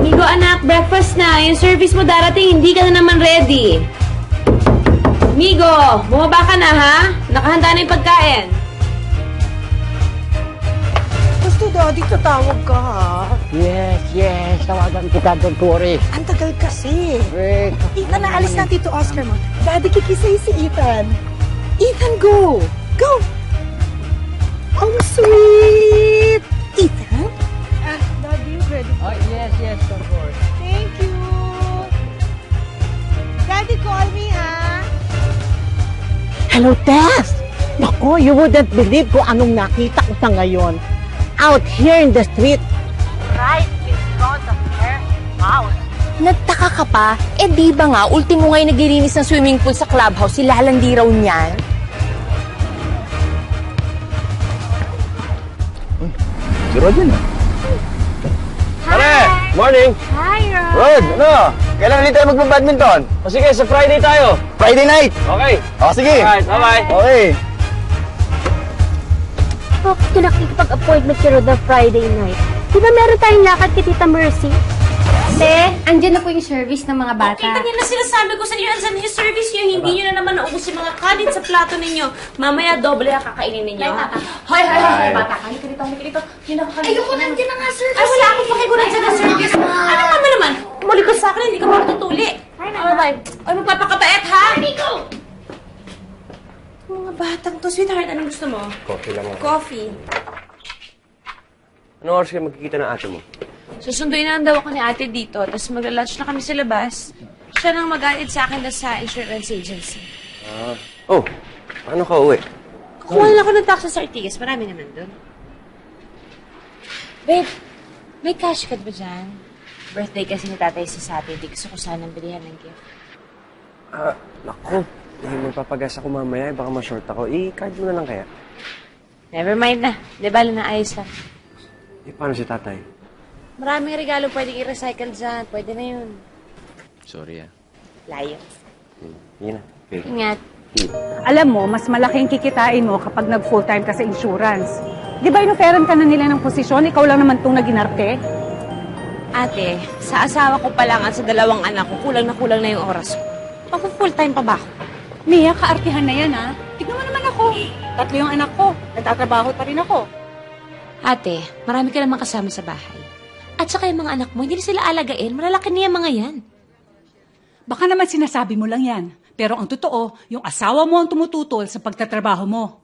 Migo, anak, breakfast na. Yung service mo darating, hindi ka na naman ready. Migo, bumaba ka na, ha? Nakahanda na yung pagkain. Gusto, Daddy, tatawag ka, ha? Yes. Tawagan kita, don't worry. Ang tagal kasi. Eh, Ethan, naalis na Tito Oscar mo. Daddy, kikisay si Ethan. Ethan, go! Go! Oh, sweet! Ethan? Daddy, ready? Oh, yes, don't worry. Thank you! Daddy, call me, ha? Hello, Tess! Naku, you wouldn't believe kung anong nakita ko sa ngayon. Out here in the street. Right in front of her house. Nagtaka ka pa? Eh di ba nga, ultimo ngayon naglilinis ng swimming pool sa clubhouse, si lalandi raw niyan. Si Rod yun, Pare! Morning! Hi, Rod. Rod, ano? Kailan ulit tayo magpa-badminton? O sige, sa Friday tayo. Friday night? Okay. O sige. Alright, bye-bye. Okay. Bakit ka nakikipag-appointment kay Rod na Friday night? Di ba meron tayong lakad kay Tita Mercy? Te, andyan na po yung service ng mga bata. Kita niyo na sinasabi ko sa inyo, andyan yung service niyo. Hindi niyo na naman naubos yung mga kanin sa plato ninyo. Mamaya, doble ang kakainin ninyo. Hoy, bata. Halika dito, halika dito. Yung nakakanin. Ayoko nandiyan na nga, service. Ay, wala akong pakiguran dyan ng service. Ano naman? Umuli ka sa akin, hindi ka matutuli. Bye. Ay, magpapakabait, ha? Nico! Mga batang to. Sweetheart, anong gusto mo? Coffee lang ako. Coffee. Anong oras kayo magkikita ng ate mo? Susunduin na daw ako ni ate dito, tapos magla-lunch na kami sa labas. Siya nang mag-aid sa akin sa insurance agency. Oh, paano ka uwi? Kukuha na ako ng taxi sa Ortigas. Marami naman doon. Babe, may cash card ba dyan? Birthday kasi ni tatay sa Saturday. Gusto ko sanang bilihan ng gift. Naku. Magpapagas ako mamaya. Baka ma-short ako. I-card mo na lang kaya. Never mind na. Di bala na ayos lang. Paano si tatay? Maraming regalo pwedeng i-recycle dyan. Pwede na yun. Sorry, Layo. Yun na. Okay. Ingat. Alam mo, mas malaking kikitain mo kapag nag-full-time ka sa insurance. Di ba inoferan ka na nila ng posisyon? Ikaw lang naman itong naginarte? Ate, sa asawa ko pa lang at sa dalawang anak ko, kulang na yung oras ko. Pag-full-time pa ba ako? Mia, kaartihan na yan, ha? Tignan mo naman ako. 3 yung anak ko. Nagtatrabaho pa rin ako. Ate, marami ka naman kasama sa bahay. At saka yung mga anak mo, hindi na sila alagain. Malalaki niya mga yan. Baka naman sinasabi mo lang yan. Pero ang totoo, yung asawa mo ang tumututol sa pagtatrabaho mo.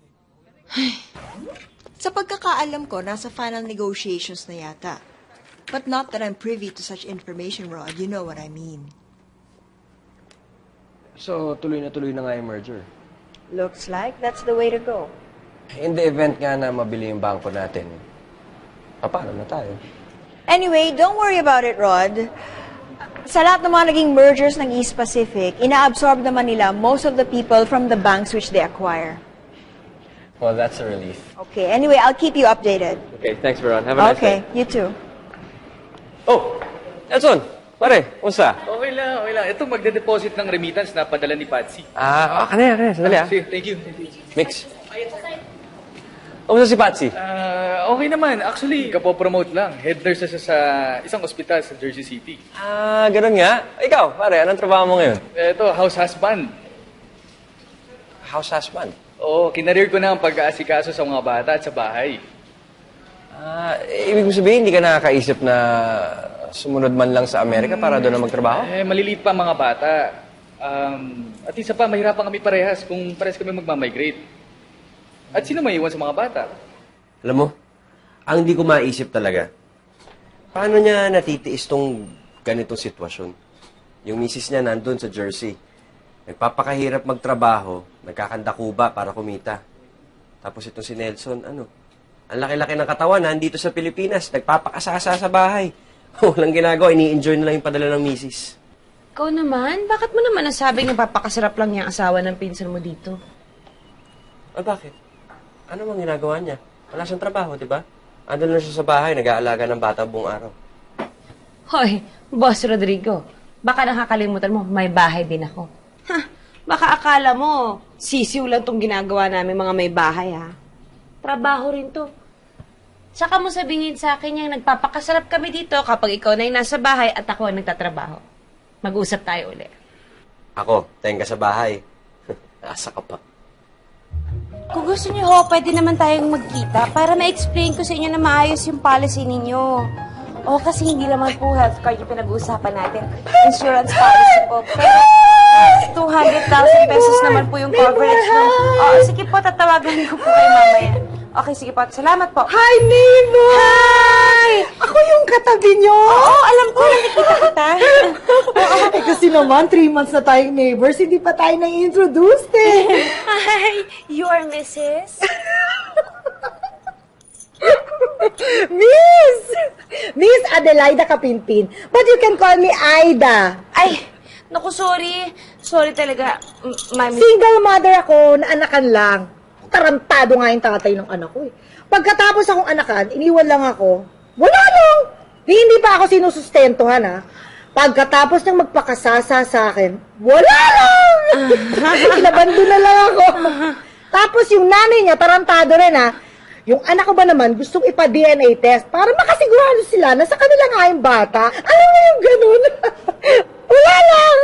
Sa pagkakaalam ko, nasa final negotiations na yata. But not that I'm privy to such information, Rod. You know what I mean. So, tuloy na nga yung merger. Looks like that's the way to go. In the event nga na mabili yung bangko natin, paano na tayo? Anyway, don't worry about it, Rod. Sa lahat ng mga naging mergers ng East Pacific, ina-absorb naman nila most of the people from the banks which they acquire. Well, that's a relief. Okay, anyway, I'll keep you updated. Okay, thanks, Veron. Have a nice Okay, day. you too. Oh, Edson! Pare, kumusta? Okay lang. Ito, magde-deposit ng remittance na padala ni Patsy. Kanaya. Sandali, Sige, thank you. Mix. Kumusta si Patsy? Okay naman. Actually, kapopromote lang. Head nurse siya sa isang ospital sa Jersey City. Ganun nga. Ikaw, pare, anong trabaho mo ngayon? Ito, house husband. House husband. Oo, kinareer ko na ang pag-aasikaso sa mga bata at sa bahay. Ibig mo sabihin, hindi ka nakakaisip na sumunod man lang sa Amerika para doon na magtrabaho? Maliliit pa ang mga bata. At isa pa, mahirapan kami parehas kung parehas kami magmamigrate. At sino may iwan sa mga bata? Alam mo, ang hindi ko maisip talaga, paano niya natitiis tong ganitong sitwasyon? Yung misis niya nandun sa Jersey. Nagpapakahirap magtrabaho, nagkakandakuba para kumita. Tapos itong si Nelson, ang laki-laki ng katawan, nandito sa Pilipinas, nagpapakasasa sa bahay. Walang ginagawa, ini-enjoy na lang yung padala ng misis. Ikaw naman? Bakit mo naman nasabing napapakasarap lang yung asawa ng pinsan mo dito? Bakit? Ano mang ginagawa niya? Wala siyang trabaho, di ba? Andun lang siya sa bahay, nag-aalaga ng bata buong araw. Hoy, Boss Rodrigo, baka nakakalimutan mo, may bahay din ako. Baka akala mo, sisiw lang tong ginagawa namin mga may bahay, ha? Trabaho rin to. Tsaka mo sabihin sa akin yung nagpapakasarap kami dito kapag ikaw na yung nasa bahay at ako ang nagtatrabaho. Mag-usap tayo uli. Ako, tenga sa bahay. Asa ka pa. Kung gusto niyo ho, pwede naman tayong magkita para ma-explain ko sa inyo na maayos yung policy ninyo. O, kasi hindi naman po health card yung pinag-uusapan natin. Insurance policy po. Pero 200,000 pesos naman po yung coverage mo. O, sige po, tatawagan ko po kayo mamaya. Okay, sige po. Salamat po. Hi, neighbor! Hi! Ako yung katabi nyo! Oo, alam ko. Nakikita kita. Eh kasi naman, 3 months na tayong neighbors, hindi pa tayo na-introduced eh. Hi, you are Mrs.? Miss Adelaida Kapinpin. But you can call me Aida. Ay, naku, sorry. Sorry talaga, mami. Single mother ako, naanakan lang. Tarantado nga yung tatay ng anak ko eh. Pagkatapos akong anakan, iniwan lang ako. Wala lang! Hindi pa ako sinusustentuhan ha. Pagkatapos niyang magpakasasa sa akin, wala lang! Inabando na lang ako. Tapos yung nanay niya, tarantado rin ha. Yung anak ko ba naman, gustong ipa-DNA test para makasigurado sila na sa kanila nga yung bata. Alam mo yung ganun? Wala lang!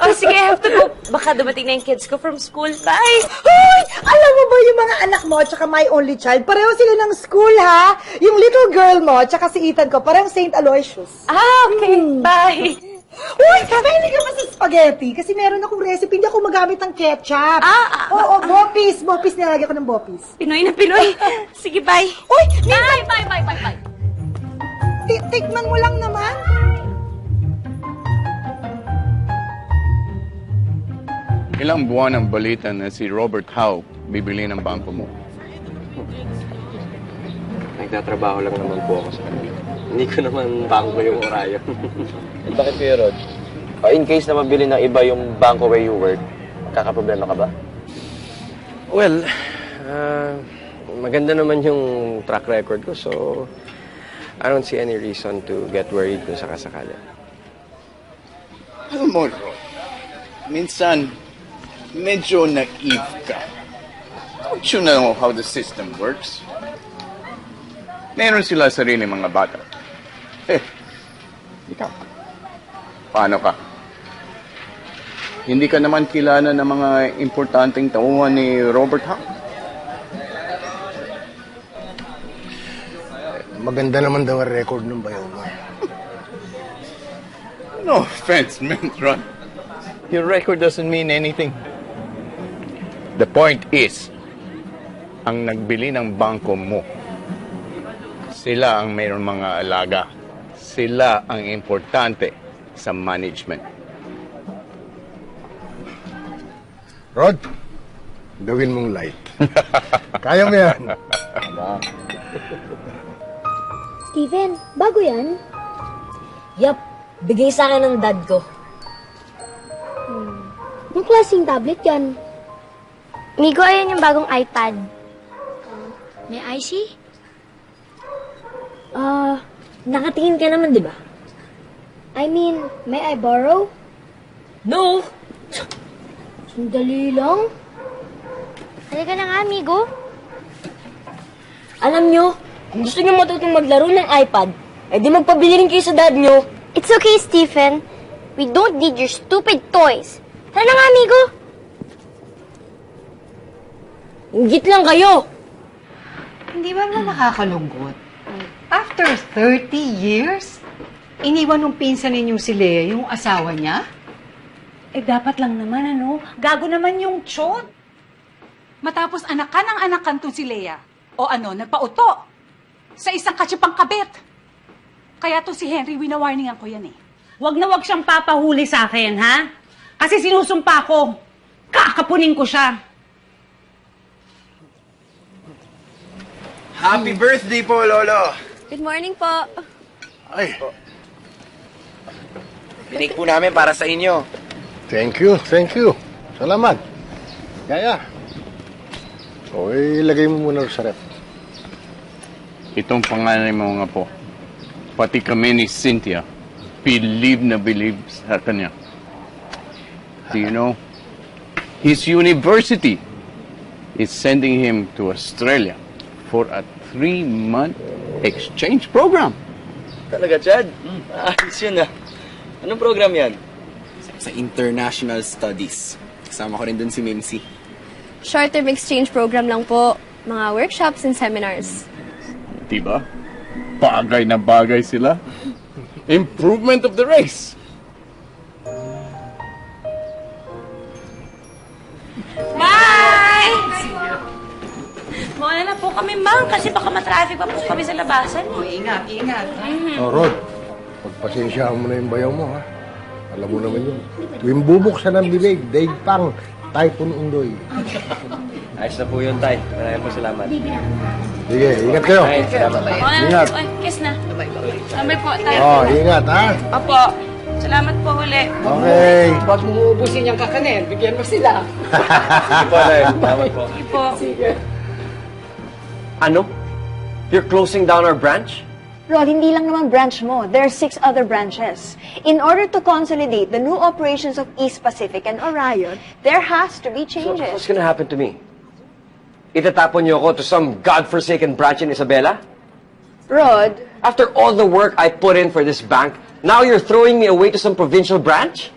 Oh, sige, I have to go. Baka dumating na yung kids ko from school. Bye! Hoy! Alam mo ba yung mga anak mo at saka my only child, pareho sila ng school ha? Yung little girl mo at saka si Ethan ko, parang St. Aloysius. Okay. Bye! Uy! Mahilig ka ba sa spaghetti? Kasi meron akong recipe, hindi ako magamit ng ketchup. Oo, bopis. Bopis, nilagay ko ng bopis. Pinoy na Pinoy. Sige, bye. Uy! Bye. Tikman mo lang naman. Ilang buwan ang balita na si Robert Howe bibili ng bangko mo? Nagtatrabaho lang naman po ako sa kanila. Hindi ko naman bangko yung Orion. Bakit kayo, Rod? In case na mabili ng iba yung bangko where you work, kakaproblema ka ba? Well, maganda naman yung track record ko, so I don't see any reason to get worried kung sakasakali. Alam mo, Rod, minsan, medyo naive ka. Don't you know how the system works? Meron sila sarili mga bata. Ikaw, paano ka? Hindi ka naman kilala ng mga importanteng tauhan ni Robert Howe? Maganda naman daw ang record ng bayaw mo. No offense, man, Ron. Your record doesn't mean anything. The point is, ang nagbili ng bangko mo, sila ang mayroong mga alaga. Sila ang importante sa management. Rod, gawin mong light. Kaya mo yan. Steven, bago yan? Yup, bigay sa akin ng dad ko. Anong klaseng tablet yan? Migo, ayan yung bagong iPad. May IC? Nakatingin ka naman, di ba? I mean, may I borrow? No! Sandali lang. Halika na nga, amigo. Alam nyo, kung gusto nyo matutong maglaro ng iPad, di magpabili rin kayo sa dad nyo. It's okay, Stephen. We don't need your stupid toys. Tara na nga, amigo. Ingit lang kayo. Hindi ba nakakalungkot? After 30 years, iniwan ng pinsan ninyo si Lea yung asawa niya? Dapat lang naman, gago naman yung tiyot. Matapos anakan to si Lea. O nagpauto sa isang katsipang kabit. Kaya to si Henry, winawarningan ko yan eh. Wag na wag siyang papahuli sa akin, ha? Kasi sinusumpa ko. Kakapunin ko siya. Happy birthday po, Lolo! Good morning po. Ay, Binig po namin para sa inyo. thank you. Salamat. Kaya. O, ilagay mo muna sa rep. Itong panganay mo nga po, pati kami ni Cynthia, believe sa kanya. Do you know, his university is sending him to Australia for a 3-month exchange program. Talaga, Chad? Ayos yun ah. Anong program yan? Sa International Studies. Kasama ko rin dun si Mimsy. Short-term exchange program lang po. Mga workshops and seminars. Diba? Bagay na bagay sila. Improvement of the race. Bye! Mauna na po kami, ma'am, kasi baka matraffic pa po kami sa labasan. Ingat, ingat. Oh, Rod, pagpasensyahan mo na yung bayaw mo, ha? Alam mo naman yun. Tuwing bubuksan ng bibig, daig pang, typhoon undoy. Ayos na po yun, Tay. Maraming po salamat. Sige, ingat kayo. Ingat. Oy, kiss na. Sabay po, tayo. Oh, ingat, ha? Opo. Salamat po uli. Okay. Huwag mo uubusin yung kakanin. Bigyan mo sila. Sige po, Tay. Salamat po. Sige po. Ano? You're closing down our branch? Rod, hindi lang naman branch mo. There are 6 other branches. In order to consolidate the new operations of East Pacific and Orion, there has to be So, changes. what's gonna happen to me? Itatapon niyo ako to some godforsaken branch in Isabela? Rod, After all the work I put in for this bank, now you're throwing me away to some provincial branch?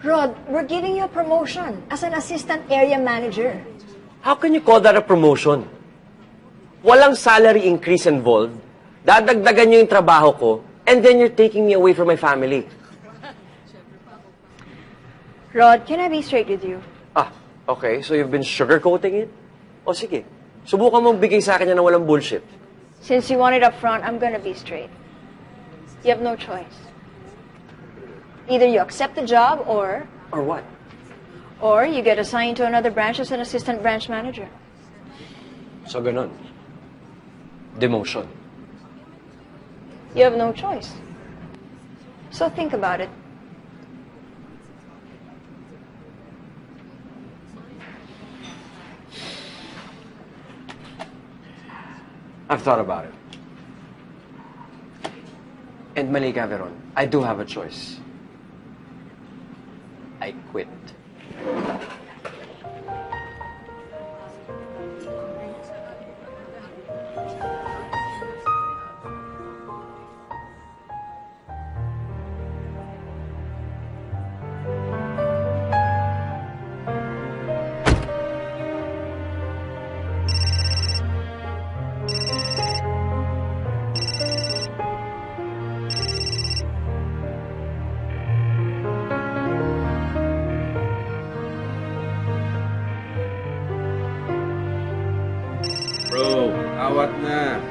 Rod, we're giving you a promotion as an assistant area manager. How can you call that a promotion? Walang salary increase involved. Dadagdagan niyo yung trabaho ko, and then you're taking me away from my family. Rod, can I be straight with you? Ah, okay. So you've been sugarcoating it? O sige, subukan mong bigay sa akin yan na walang bullshit. Since you want it up front, I'm gonna be straight. You have no choice. Either you accept the job or what? Or you get assigned to another branch as an assistant branch manager. So ganun. Demotion. You have no choice. So think about it. I've thought about it. And Malika Veron, I do have a choice. I quit. Bro, awat na.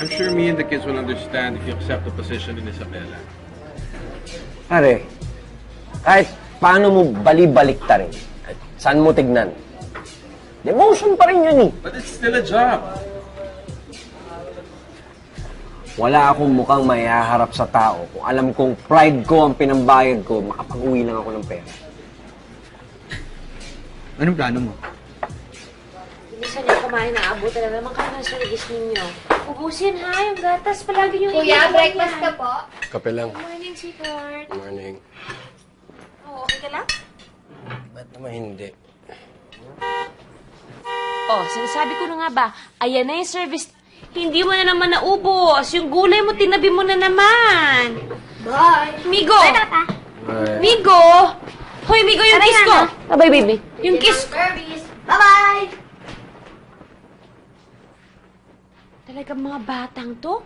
I'm sure me and the kids will understand if you accept the position in Isabela. Pare, kahit paano mo bali-balikta rin, saan mo tignan, demotion pa rin yun eh. But it's still a job. Wala akong mukhang mayaharap sa tao kung alam kong pride ko ang pinambayad ko, makapag-uwi lang ako ng pera. Anong plano mo? Bilisan niyo kumain na. Abutan na naman kayo ng service ninyo. Ubusin ha, yung gatas. Palagi yung Kuya, breakfast ka po? Kape lang. Good morning, sweetheart. Good morning. Oh, okay ka lang? Ba't naman hindi? Oh, sinasabi ko na nga ba, ayan na yung service. Hindi mo na naman naubos. Yung gulay mo, tinabi mo na naman. Bye! Migo! Bye, Tata! Migo! Hoy, Migo, yung Aray, kiss ko! Nana. Bye, baby. Yung kiss ko. Service! Bye-bye! Talagang mga batang to?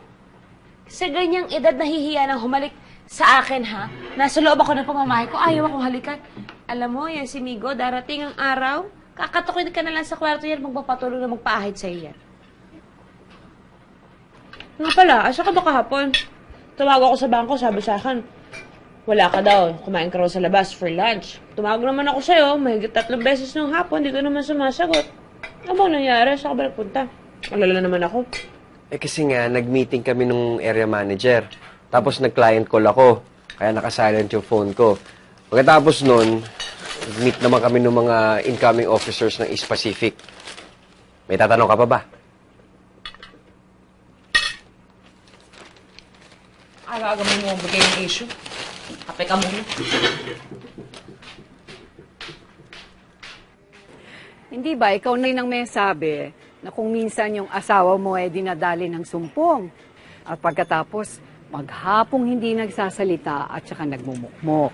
Sa ganyang edad, nahihiya nang humalik sa akin, ha? Nasa loob ako ng pamamahay ko, ayaw akong halikan. Alam mo, yan si Migo, darating ang araw, kakatukin ka na lang sa kwarto yan, magpapatuloy na magpaahid sa yan. Nga pala, asa ka ba kahapon? Tumawag ako sa bangko, sabi sa akin, wala ka daw, kumain ka raw sa labas for lunch. Tumawag naman ako sa'yo, mahigit 3 beses nung hapon, di ka naman sumasagot. Ano bang nangyari? Saan ka ba nagpunta? Alala naman ako. Eh kasi nga, nag-meeting kami nung area manager. Tapos nag-client call ako. Kaya nakasilent yung phone ko. Pagkatapos nun, meet naman kami ng mga incoming officers ng East Pacific. May tatanong ka pa ba? Aga-aga mo mo bigay ng issue. Kape ka muna. Hindi ba, ikaw na rin ang may sabi, na kung minsan yung asawa mo ay dinadali ng sumpong at pagkatapos maghapong hindi nagsasalita at saka nagmumukmok.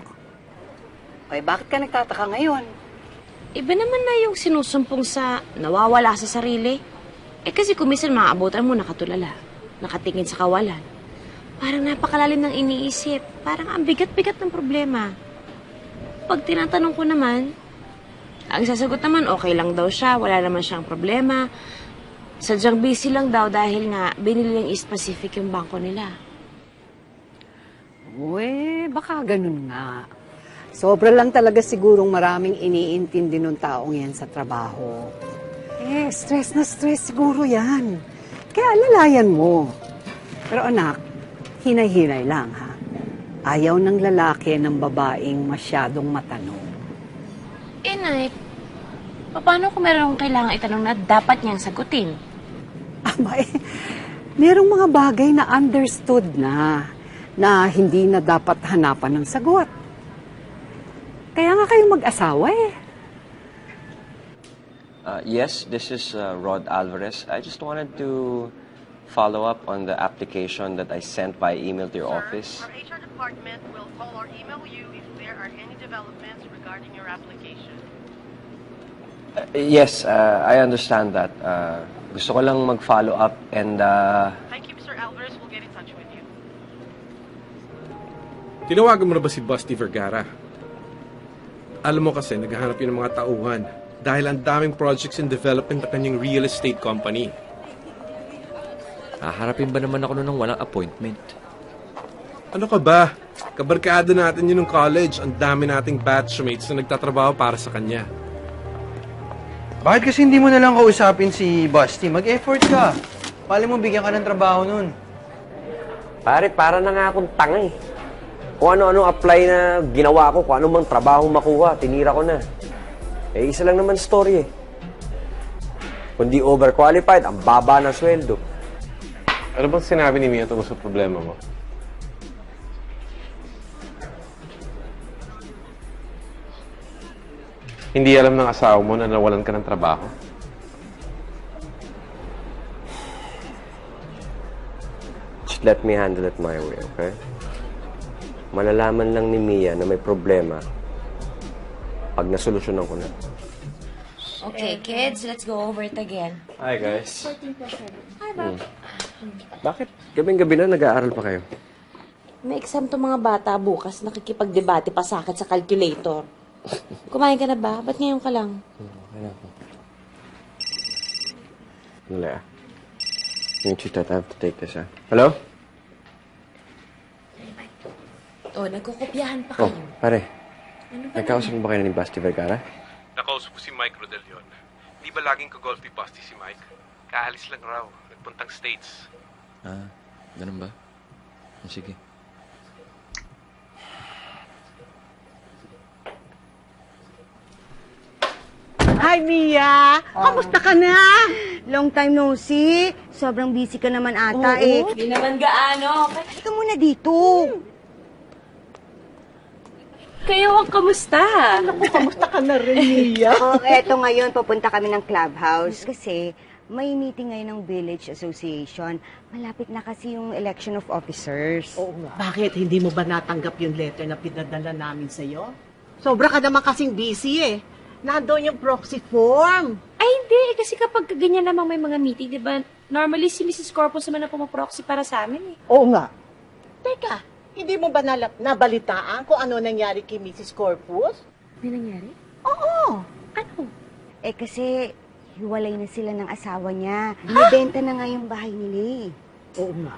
Ay, bakit ka nagtataka ngayon? Iba naman na yung sinusumpong sa nawawala sa sarili. Kasi kumisan maaabutan mo nakatulala, nakatingin sa kawalan. Parang napakalalim ng iniisip. Parang ang bigat-bigat ng problema. Pag tinatanong ko naman, ang sasagot naman okay lang daw siya, wala naman siyang problema. Sadyang busy lang daw dahil nga binili ng specific yung bangko nila. Uwe, baka ganun nga. Sobra lang talaga sigurong maraming iniintindi ng taong yan sa trabaho. Stress na stress siguro yan. Kaya alalayan mo. Pero anak, hinay-hinay lang ha. Ayaw ng lalaki ng babaeng masyadong matanong. Nay, paano kung meron akong kailangan itanong na dapat niyang sagutin? Merong mga bagay na understood na hindi na dapat hanapan ng sagot. Kaya nga kayong mag-asawa eh. Yes, this is Rod Alvarez. I just wanted to follow up on the application that I sent by email to your office. Our HR department will call or email you if there are any developments regarding your application. Yes, I understand that. Gusto ko lang mag-follow up and... Thank you, Mr. Alvarez. We'll get in touch with you. Tinawagan mo na ba si Busty Vergara? Alam mo kasi, naghahanap yun ng mga tauhan dahil ang daming projects in development na kanyang real estate company. Haharapin ba naman ako nun ng walang appointment? Ano ka ba? Kabarkada natin yun ng college. Ang dami nating batchmates na nagtatrabaho para sa kanya. Bakit kasi hindi mo na lang kausapin si Busty? Mag-effort ka. Pali mo bigyan ka ng trabaho nun. Pare, para na nga akong tanga eh. Kung ano-ano apply na ginawa ko, kung ano mang trabaho makuha, tinira ko na. Isa lang naman story eh. Kung di overqualified, ang baba ng sweldo. Ano bang sinabi ni Mia tungkol sa problema mo? Hindi alam ng asawa mo na nawalan ka ng trabaho? Just let me handle it my way, okay? Malalaman lang ni Mia na may problema pag nasolusyonan ko na. Okay, kids, let's go over it again. Hi, guys. Hi, Bob. Bakit? Gabing-gabi na nag-aaral pa kayo? May exam to mga bata bukas. Nakikipagdebate pa sa akin sa calculator. Kumain ka na ba? Ba't ngayon ka lang? Okay na ako. Nala. I have to take this, Hello? Oh, nagkukopyahan pa kayo. Pare. Ano ba Nagkausap mo ba kayo ni Busty Vergara? Nakausap ko si Mike Rodelion. Di ba laging kagolf ni Busty si Mike? Kaalis lang raw. Nagpuntang States. Ganun ba? Sige. Hi, Mia! Kamusta ka na? Long time no see. Sobrang busy ka naman ata eh. Hindi naman gaano. Halika muna dito. Kayo ang kamusta? Naku, kamusta ka na rin, Mia? Eto ngayon, pupunta kami ng clubhouse kasi may meeting ngayon ng Village Association. Malapit na kasi yung election of officers. Oo nga. Bakit? Hindi mo ba natanggap yung letter na pinadala namin sa'yo? Sobra ka naman kasing busy eh. Nandoon yung proxy form. Ay, hindi. Kasi kapag ganyan namang may mga meeting, di ba, normally si Mrs. Corpus naman ang pumaproxy para sa amin eh. Oo nga. Teka, hindi mo ba nabalitaan kung ano nangyari kay Mrs. Corpus? May nangyari? Oo. Ano? Kasi hiwalay na sila ng asawa niya. Binibenta na nga yung bahay nila eh. Oo nga.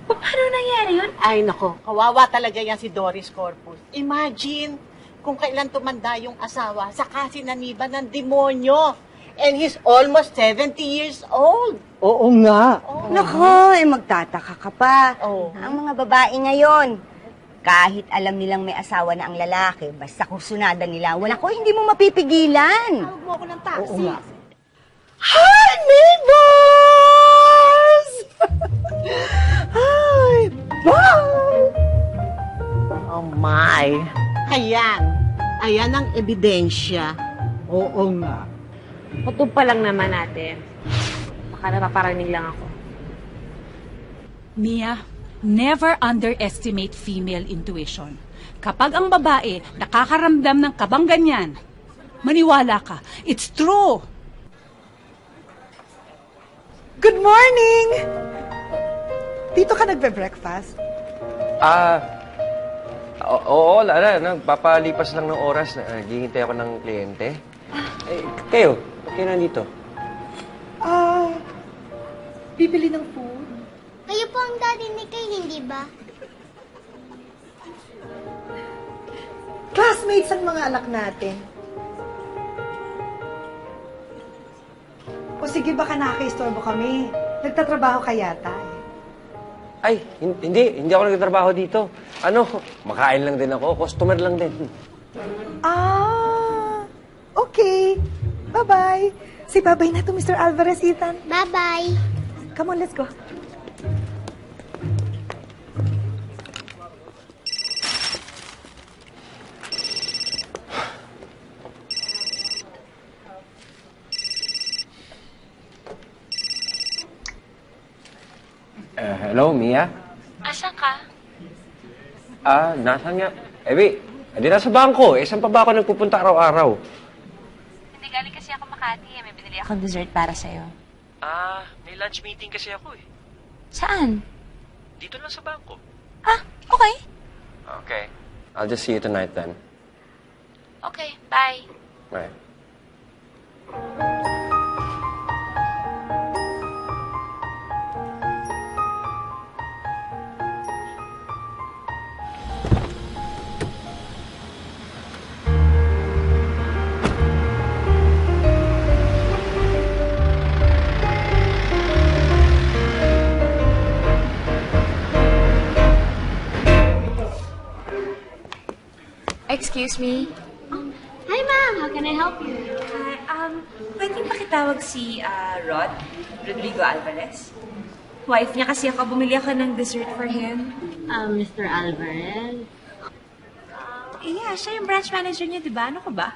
Paano nangyari yun? Ay, nako. Kawawa talaga yan si Doris Corpus. Imagine kung kailan tumanda yung asawa, saka sinaniban ng demonyo. And he's almost 70 years old. Oo nga. Nako, magtataka ka pa. Ang mga babae ngayon, kahit alam nilang may asawa na ang lalaki, basta kursunada nila, wala ko, hindi mo mapipigilan. Tawag mo ako ng taxi. Oo nga. Hi, neighbors! Hi, bye! Oh my. Ayan ang ebidensya. Oo nga. Patumpa lang naman natin. Baka napaparaning lang ako. Mia, never underestimate female intuition. Kapag ang babae nakakaramdam ng kabang ganyan, maniwala ka. It's true. Good morning! Dito ka nagbe-breakfast? Oo, Lara. Nagpapalipas lang ng oras. Naghihintay ako ng kliyente. Kayo? Ba't kayo nandito? Bibili ng food. Kayo po ang daddy ni Kay, hindi ba? Classmates ang mga anak natin. O sige, baka nakaka-istorbo kami. Nagtatrabaho ka yata eh. Ay, hindi ako nagtatrabaho dito. Makain lang din ako. Customer lang din. Okay. Bye-bye. Say bye-bye na to Mr. Alvarez, Ethan. Bye-bye. Come on, let's go. Hello, Mia? Asan ka? Nasaan nga? Di nasa bangko. Saan pa ba ako nagpupunta araw-araw? Hindi, galing kasi ako Makati. May binili akong dessert para sa'yo. May lunch meeting kasi ako eh. Saan? Dito lang sa bangko. Okay. Okay. I'll just see you tonight then. Okay, bye. Bye. Excuse me? Hi, ma'am. How can I help you? Hi, pwedeng pakitawag si Rodrigo Alvarez? Wife niya kasi ako, bumili ako ng dessert for him. Mr. Alvarez? Yeah, siya yung branch manager niya, di ba? Ano ka ba?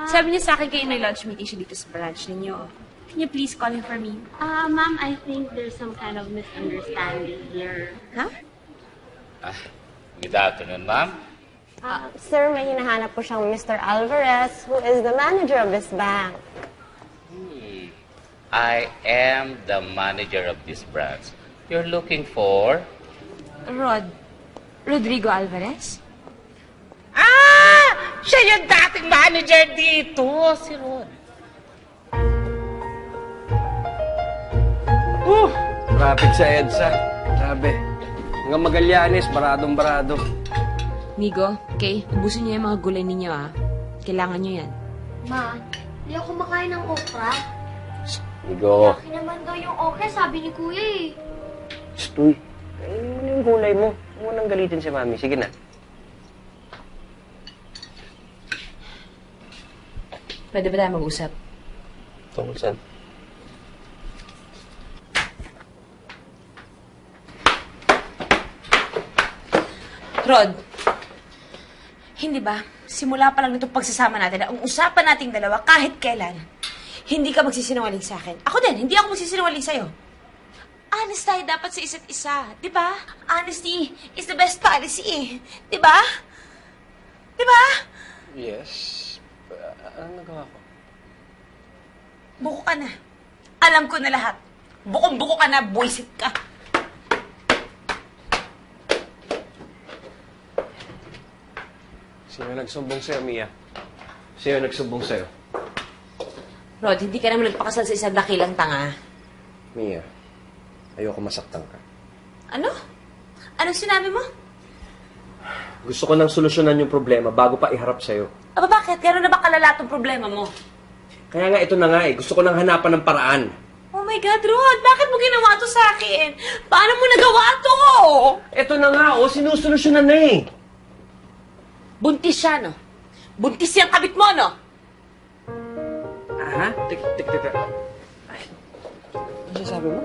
Sabi niya sa akin kayo may lunch meeting siya dito sa branch ninyo. Can you please call him for me? Ma'am, I think there's some kind of misunderstanding here. Huh? Good afternoon, ma'am. Sir, may hinahanap po siyang Mr. Alvarez, who is the manager of this bank. I am the manager of this branch. You're looking for? Rodrigo Alvarez? Siya yung dating manager dito, si Rod. Traffic sa EDSA. Grabe. Hanggang Magallanes, baradong-barado. Migo, okay, ubusin niyo yung mga gulay ninyo, Kailangan niyo yan. Ma, hindi ako kumakain ng okra. Migo. Laki naman daw yung okra, sabi ni Kuya eh. Stoy. Kainin mo na yung gulay mo. Huwag mo nang galitin si Mami. Sige na. Pwede ba tayo mag-usap? Tungkol saan? Rod, hindi ba, simula pa lang nitong pagsasama natin, ang usapan nating dalawa kahit kailan, hindi ka magsisinungaling sa akin. Ako din, hindi ako magsisinungaling sa'yo. Honest tayo dapat sa isa't isa, di ba? Honesty is the best policy eh. Di ba? Di ba? Yes. Anong nagawa ko? Buko ka na. Alam ko na lahat. Bukong-buko ka na, buwisit ka. Sino nagsumbong sa'yo, Mia? Sino nagsumbong sa'yo? Rod, hindi ka naman nagpakasal sa isang dakilang tanga. Mia, ayoko masaktan ka. Ano? Anong sinabi mo? Gusto ko nang solusyonan yung problema bago pa iharap sa'yo. Aba bakit? Gano'n na ba kalala tong problema mo? Kaya nga ito na nga eh. Gusto ko nang hanapan ng paraan. Oh my God, Rod! Bakit mo ginawa to sa akin? Paano mo nagawa to? Ito na nga, sinusolusyonan na eh. Buntis siya, no? Buntis yung kabit mo, no? Ha? Tik. Ay. Ano sabi mo?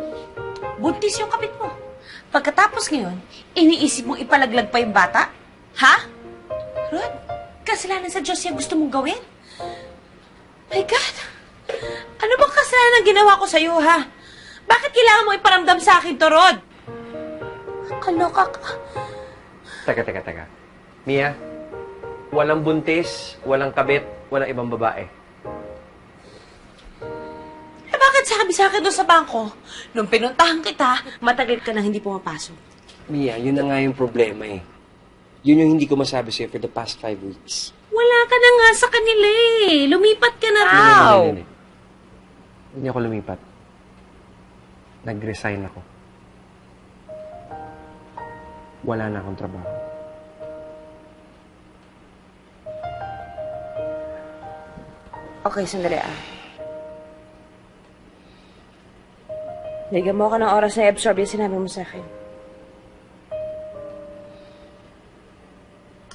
Buntis yung kabit mo. Pagkatapos ngayon, iniisip mong ipalaglag pa yung bata? Ha? Rod, kasalanan sa Diyos yung gusto mong gawin? My God! Ano bang kasalanan ang ginawa ko sa'yo, ha? Bakit kailangan mo iparamdam sa akin to, Rod? Kaloka ka. Teka. Mia, walang buntis, walang kabit, walang ibang babae. Bakit sabi sa akin doon sa bangko? Nung pinuntahan kita, matagal ka nang hindi pumapasok. Mia, yun na nga yung problema eh. Yun yung hindi ko masabi sa'yo for the past 5 weeks. Wala ka na nga sa kanila eh. Lumipat ka na raw. Hindi ako lumipat. Nag-resign ako. Wala na akong trabaho. Okay, sandali Bigyan mo ako ng oras na i-absorb yung sinabi mo sa akin.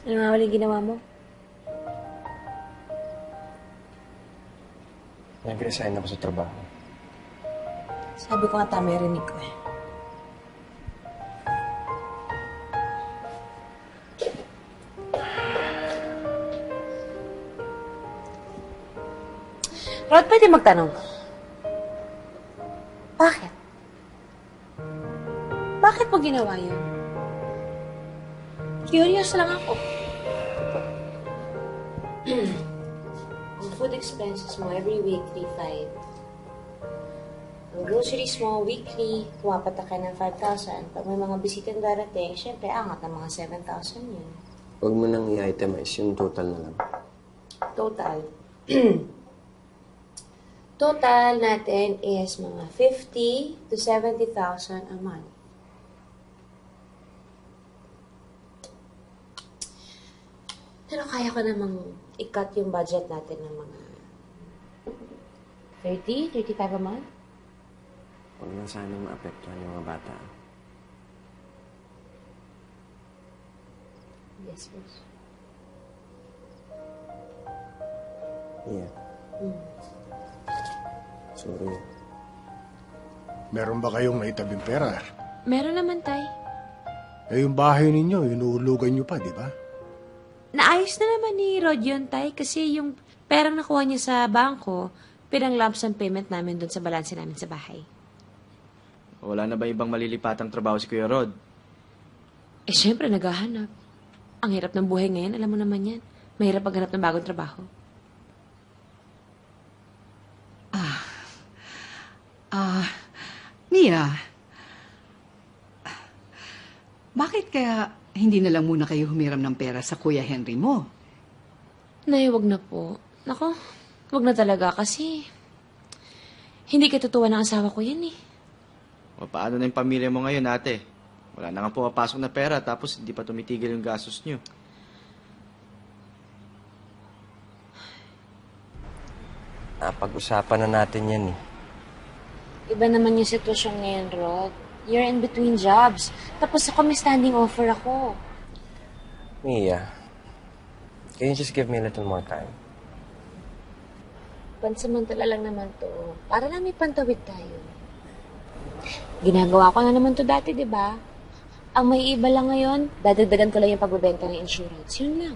Ano nga walang ginawa mo? Nag-resign ako sa trabaho. Sabi ko nga tama yung rinig ko eh. Rod, pwede magtanong? Bakit? Bakit mo ginawa yun? Curious lang ako. Ang food expenses mo every week, 3,500. Ang groceries mo, weekly, kumapata ka ng 5,000. Pag may mga bisitang darating, syempre, angat ng mga 7,000 yun. Huwag mo nang i-itemize, yung total na lang. Total. Total natin is mga 50,000 to 70,000 a month. Pero kaya ko namang i-cut yung budget natin ng mga 30, 35 a month. Huwag na sana maapektuhan yung mga bata. Yes, boss. Yeah. Sorry. Meron ba kayong naitabing pera? Meron naman, Tay. Eh, yung bahay ninyo, inuulugan nyo pa, di ba? Naayos na naman ni Rod yun, Tay, kasi yung perang nakuha niya sa bangko, pinang lump sum payment namin doon sa balanse namin sa bahay. Wala na ba ibang malilipatang trabaho si Kuya Rod? Eh, syempre, naghahanap. Ang hirap ng buhay ngayon, alam mo naman yan. Mahirap maghanap ng bagong trabaho. Mia, bakit kaya hindi na lang muna kayo humiram ng pera sa Kuya Henry mo? Nay, wag na po. Nako, wag na talaga kasi hindi katutuwa ng asawa ko yan eh. O paano na yung pamilya mo ngayon, ate? Wala na nga pumapasok na pera tapos hindi pa tumitigil yung gastos nyo. Napag-usapan na natin yan eh. Iba naman yung sitwasyon ngayon, Rod. You're in between jobs. Tapos ako may standing offer ako. Mia, can you just give me a little more time? Pansamantala lang naman to. Para lang may pantawid tayo. Ginagawa ko na naman to dati, di ba? Ang may iba lang ngayon, dadagdagan ko lang yung pagbebenta ng insurance. Yun lang.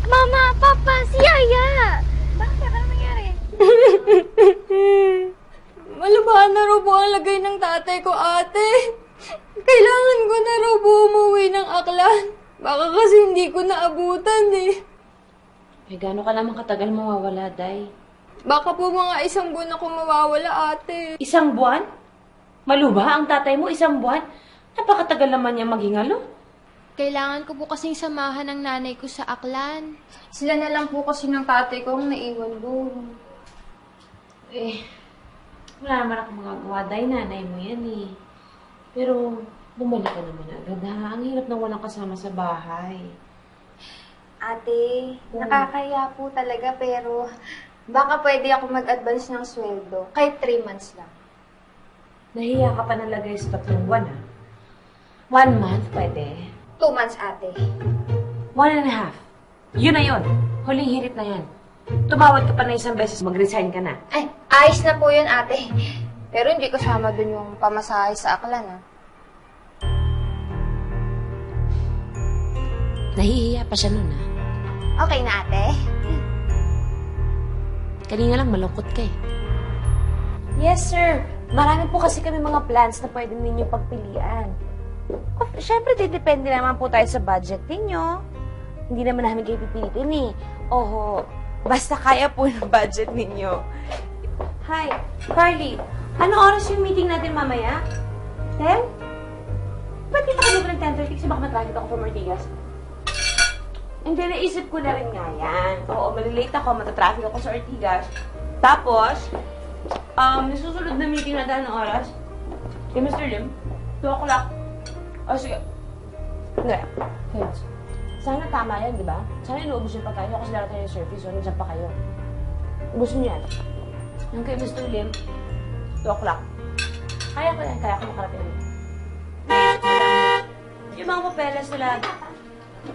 Mama, Papa, si Yaya! Bakit? Ano nangyari? Malabahan na raw po ang lagay ng tatay ko, ate. Kailangan ko na raw po umuwi ng Aklan. Baka kasi hindi ko naabutan eh. Eh, gaano ka naman katagal mawawala, Day? Baka po mga 1 buwan ako mawawala, ate. 1 buwan? Maluba ang tatay mo 1 buwan? Napakatagal naman niya maghingalo. Kailangan ko po kasing samahan ng nanay ko sa Aklan. Sila na lang po kasi ng tatay ko ang naiwan doon. Eh, wala naman akong magagawa, Day. Nanay mo yan eh. Pero, bumalik ka naman agad ha. Ang hirap na walang kasama sa bahay. Ate, nakakaya po talaga pero baka pwede ako mag-advance ng sweldo. Kahit 3 months lang. Nahiya ka pa nalagay sa 3 buwan ha. 1 month pwede. 2 months, ate. 1.5. Yun na yun. Huling hirit na yan. Tumawad ka pa na 1 beses, mag-resign ka na. Ay, ayos na po yun, ate. Pero hindi kasama dun yung pamasahe sa Aklan, ha? Nahihiya pa siya nun, Okay na, ate? Kanina lang malungkot ka eh. Yes, sir. Marami po kasi kami mga plans na pwede ninyo pagpilian. Siyempre, depende naman po tayo sa budget ninyo. Hindi naman namin kayo pipilitin eh. Oho, basta kaya po ng budget ninyo. Hi, Carly. Anong oras yung meeting natin mamaya? 10? Ba't di pa kami ng 10:30 kasi baka matragit ako from Ortigas? Hindi, naisip ko na rin nga yan. Oo, malilate ako, matatraffic ako sa Ortigas. Tapos, nasusunod na meeting natin ng oras. Kay Mr. Lim, 2 o'clock. O, sige. Hindi. Heads. Sana tama yan, di ba? Sana inuubos yung pagkain kasi darating yung service, so nandiyan pa kayo. Ubusin niyo yan. Yung kay Mr. Lim, 2 o'clock. Kaya ko yan, kaya ko makarating. Yung mga papeles nila,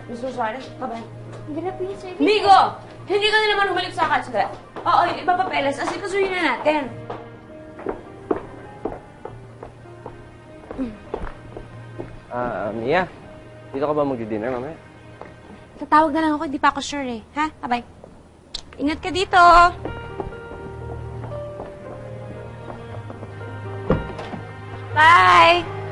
Mr. Suarez, bye-bye. Hindi na po yung service. Migo! Hindi ka na naman humalik sa akin. Sige. Oo, yung iba papeles, asikasuhin na natin. Mia, dito ka ba magdi-dinner mamaya? Tatawag na lang ako, hindi pa ako sure eh. Ha? Bye-bye. Ingat ka dito! Bye!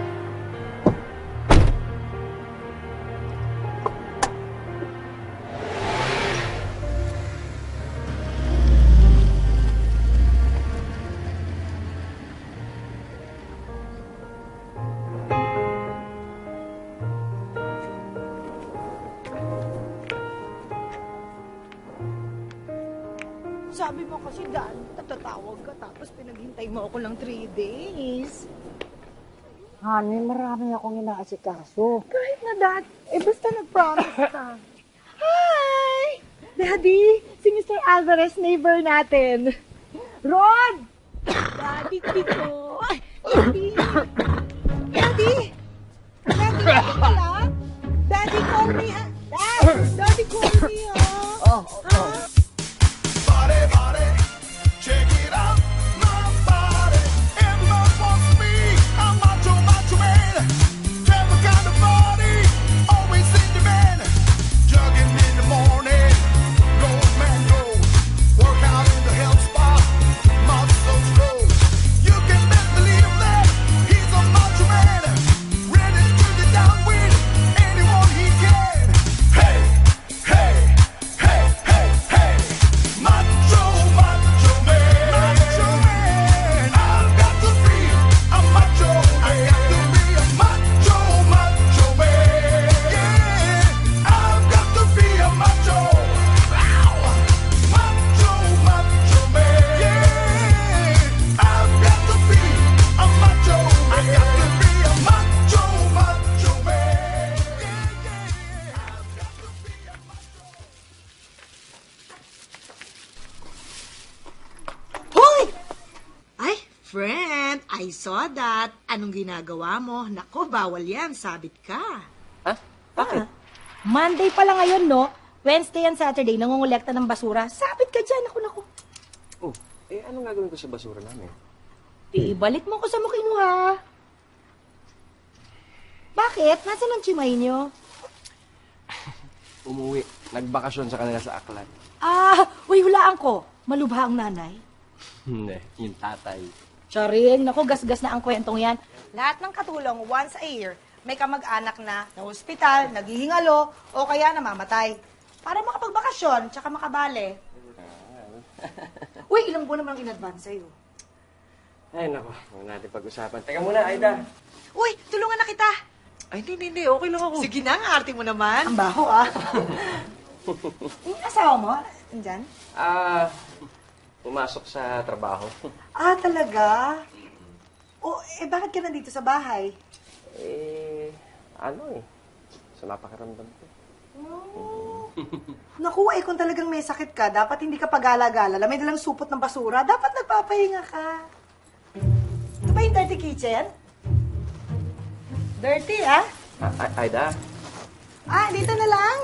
Sabi mo kasi, Dan, natatawag ka tapos pinaghintay mo ako lang 3 days. Honey, marami akong inaasikaso. Kahit na, Dad. Basta nag-promise ka. Hi! Daddy, si Mr. Alvarez, neighbor natin. Rod! Daddy, Tito. Daddy! Daddy! Daddy, wala? Daddy, call me, ha? Daddy, call me, ha? Oh. Check it out, my body. Everyone wants me. I'm macho, macho man. Never kind of body, always in demand. Jogging in the morning, gold man gold. Work out in the health spa, muscles grow. You can best believe that he's a macho man, ready to get down with anyone he can. Hey, hey, hey, hey, hey, macho, macho man. Macho man, I've got to be a macho man. I got to be a macho, macho man. Yeah, I've got to be a macho. Ow. Macho, macho man. Yeah, I've got to be a macho. I got to be a macho, macho man. Hoy! Ay, friend, I saw that. Anong ginagawa mo? Nako, bawal yan. Sabit ka. Ha? Bakit? Monday pa lang ngayon, no? Wednesday and Saturday, nangungulekta ng basura. Sabit ka dyan. Naku. Oh, anong gagawin ko sa basura namin? Ibalik mo ko sa mo kinuha. Bakit? Nasaan ang chimay nyo? Umuwi. Nagbakasyon sa kanila sa Aklan. Uy, hulaan ko. Malubha ang nanay. Hindi, yung tatay. Charing, naku, gasgas na ang kwentong yan. Lahat ng katulong, once a year, may kamag-anak na hospital, naghihingalo, o kaya namamatay. Para makapagbakasyon, tsaka makabale. Uy, ilang buwan naman ang in-advance sa'yo. Ay, naku. Huwag natin pag-usapan. Teka muna, Aida. Uy, tulungan na kita. Ay, hindi. Okay lang ako. Sige na, ang arte mo naman. Ang baho, Yung asawa mo, nandyan? Pumasok sa trabaho. Talaga? Bakit ka nandito sa bahay? Sa napakaramdam ko. Naku, kung talagang may sakit ka, dapat hindi ka pagala-gala. May dalang supot ng basura, dapat nagpapahinga ka. Ito ba yung dirty kitchen? Dirty, Aida? Dito na lang.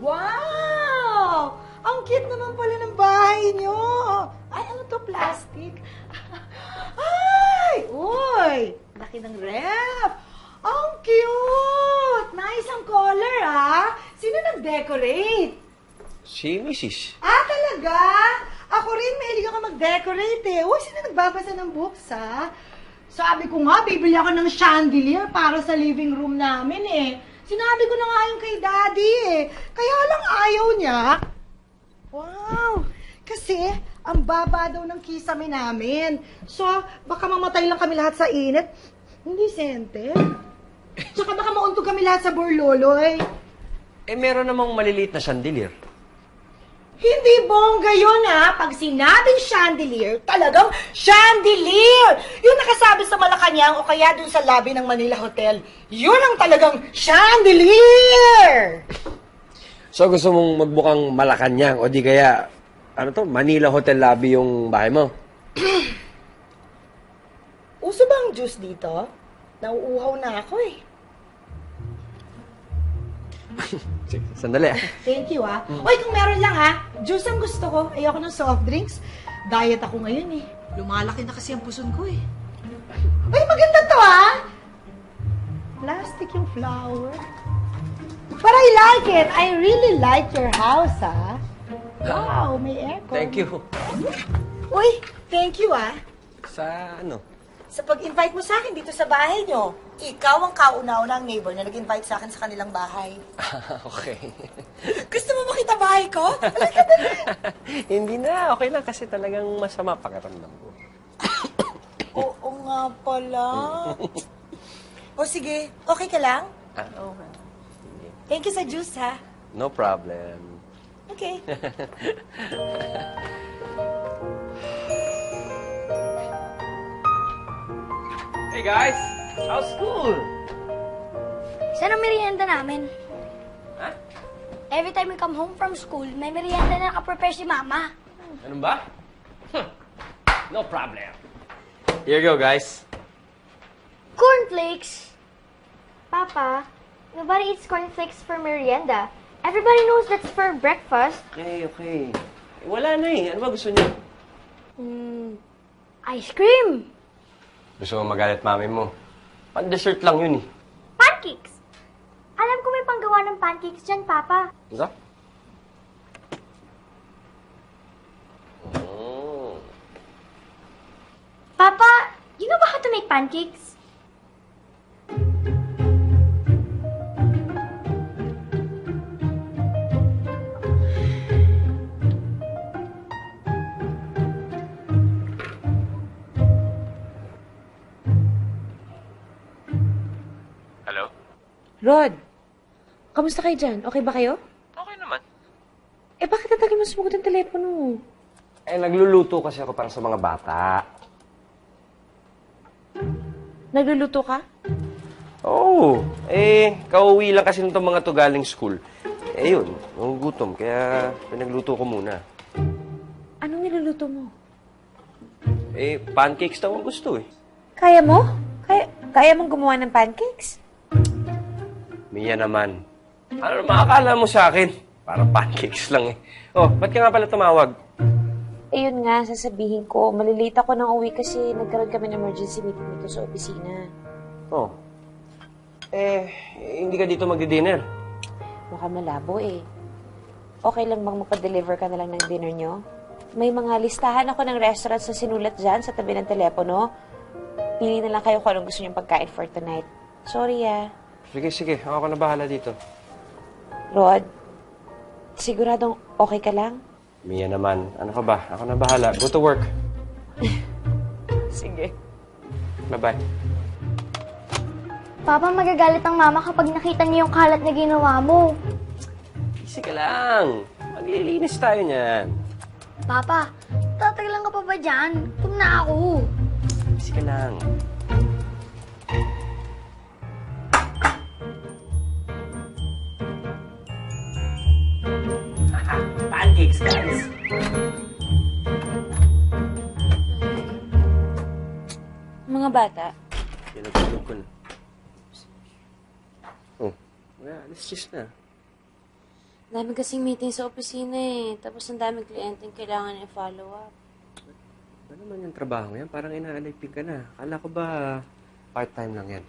Wow! Ang cute naman pala ng bahay nyo. Ay, ano to, plastic? Ay! Uy! Laki ng ref. mag-decorate. Si Mrs. Ah, talaga? Ako rin, mahilig ako mag-decorate eh. Uy, sino nagbabasa ng books, ha? Sabi ko nga, bibili ako ng chandelier para sa living room namin eh. Sinabi ko na nga yung kay Daddy eh. Kaya lang ayaw niya. Wow! Kasi, ang baba daw ng kisame namin. So, baka mamatay lang kami lahat sa init. Hindi, Sente. Tsaka baka mauntog kami lahat sa Borloloy. Eh, meron namang maliliit na chandelier. Hindi bongga yun, ha? Pag sinabing chandelier, talagang chandelier! Yung nakasabi sa Malacanang o kaya dun sa lobby ng Manila Hotel. Yun ang talagang chandelier! So, gusto mong magbukang Malacanang o di kaya, Manila Hotel lobby yung bahay mo? Uso ba ang juice dito? Nauuhaw na ako eh. Sige, sandali ah. Thank you, ha? Uy, kung meron lang, ha? Juice ang gusto ko. Ayoko ng soft drinks. Diet ako ngayon, eh. Lumalaki na kasi ang puson ko, eh. Uy, maganda to, ha? Plastic yung flower. But I like it. I really like your house, ha? Wow, may aircon. Thank you. Uy, thank you, ha? Sa ano? Sa pag-invite mo sa akin dito sa bahay nyo. Ikaw ang kauna-unang neighbor na nag-invite sa akin sa kanilang bahay. Okay. Gusto mo makita bahay ko? Hindi na, okay lang kasi talagang masama pakiramdam ko. Oo nga pala. O sige, okay ka lang? Okay. Thank you sa juice, ha? No problem. Okay. Hey guys, how's school? Saan ang merienda namin? Every time we come home from school, may merienda na nakaprepare si Mama. Ganun ba? No problem. Here you go, guys. Cornflakes! Papa, nobody eats cornflakes for merienda. Everybody knows that's for breakfast. Okay. Wala na eh. Ano ba gusto niyo? Ice cream! Gusto mo magalit mami mo? Pan-dessert lang yun eh. Pancakes! Alam ko may panggawa ng pancakes dyan, Papa. Ano? Papa, you know how to make pancakes? Hello? Rod, kamusta kayo dyan? Okay ba kayo? Okay naman. Eh, bakit natagin mo sumagot ang telepono? Eh, nagluluto kasi ako para sa mga bata. Nagluluto ka? Oo. Kauwi lang kasi nitong mga to galing school. Yun, gutom. Kaya pinagluto ko muna. Anong niluluto mo? Pancakes daw ang gusto eh. Kaya mo? Kaya mong gumawa ng pancakes? Mia naman. Ano makakala mo sa akin? Parang pancakes lang eh. Oh, ba't ka nga pala tumawag? Yun nga, sasabihin ko. Malilate ako ng uwi kasi nagkaroon kami ng emergency meeting dito sa opisina. Oh. Hindi ka dito magdi-dinner? Mukhang malabo eh. Okay lang bang magpa-deliver ka na lang ng dinner nyo? May mga listahan ako ng restaurants na sinulat dyan sa tabi ng telepono. Pili na lang kayo kung anong gusto nyong pagkain for tonight. Sorry ah. Sige. Ako na bahala dito. Rod, siguradong okay ka lang? Mia naman. Ano ka ba? Ako na bahala. Go to work. Sige. Bye-bye. Papa, magagalit ang mama kapag nakita niya yung kalat na ginawa mo. Easy ka lang. Maglilinis tayo niyan. Papa, tatagalan ka pa ba dyan? Gutom na ako. Easy ka lang. Pancakes, guys. Mga bata, Pinagulog ko na. Oh, alis na. dami kasing meeting sa opisina eh. Tapos ang daming kliyenteng kailangan i-follow up. Ano naman yung trabaho yan? Parang inaalipin ka na. Akala ko ba part-time lang yan?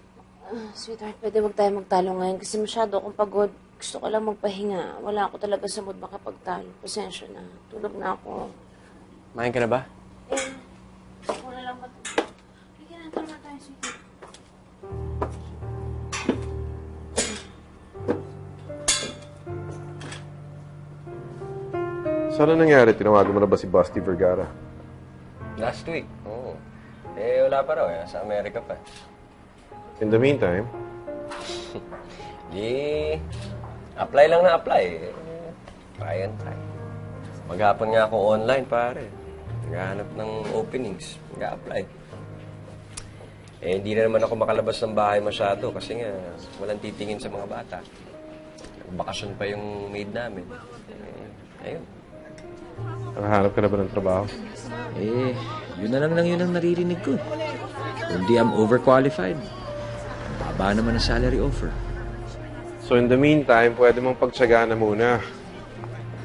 Sweetheart, pwede wag tayo magtalo ngayon kasi masyado akong pagod. Gusto ko lang magpahinga. Wala ako talaga sa mood makapagtalo. Pasensya na. Tulog na ako. Kumain ka na ba? Ako na lang matulog. Bigyan natin na tayo, sweetie. Saan na nangyari? Tinawagan mo na ba si Busty Vergara? Last week, oo. Eh, wala pa raw eh. Sa Amerika pa. In the meantime, Apply lang na apply. Try and try. Maghapon nga ako online, pare. Naghahanap ng openings. Nag-apply. Eh, hindi na naman ako makalabas ng bahay masyado kasi nga walang titingin sa mga bata. Bakasyon pa yung maid namin. Ayun. nakahanap ka na ba ng trabaho? Eh, yun na lang yun ang naririnig ko. Kundi I'm overqualified. Baba naman ang salary offer. So in the meantime, pwede mong pagtsagaan na muna.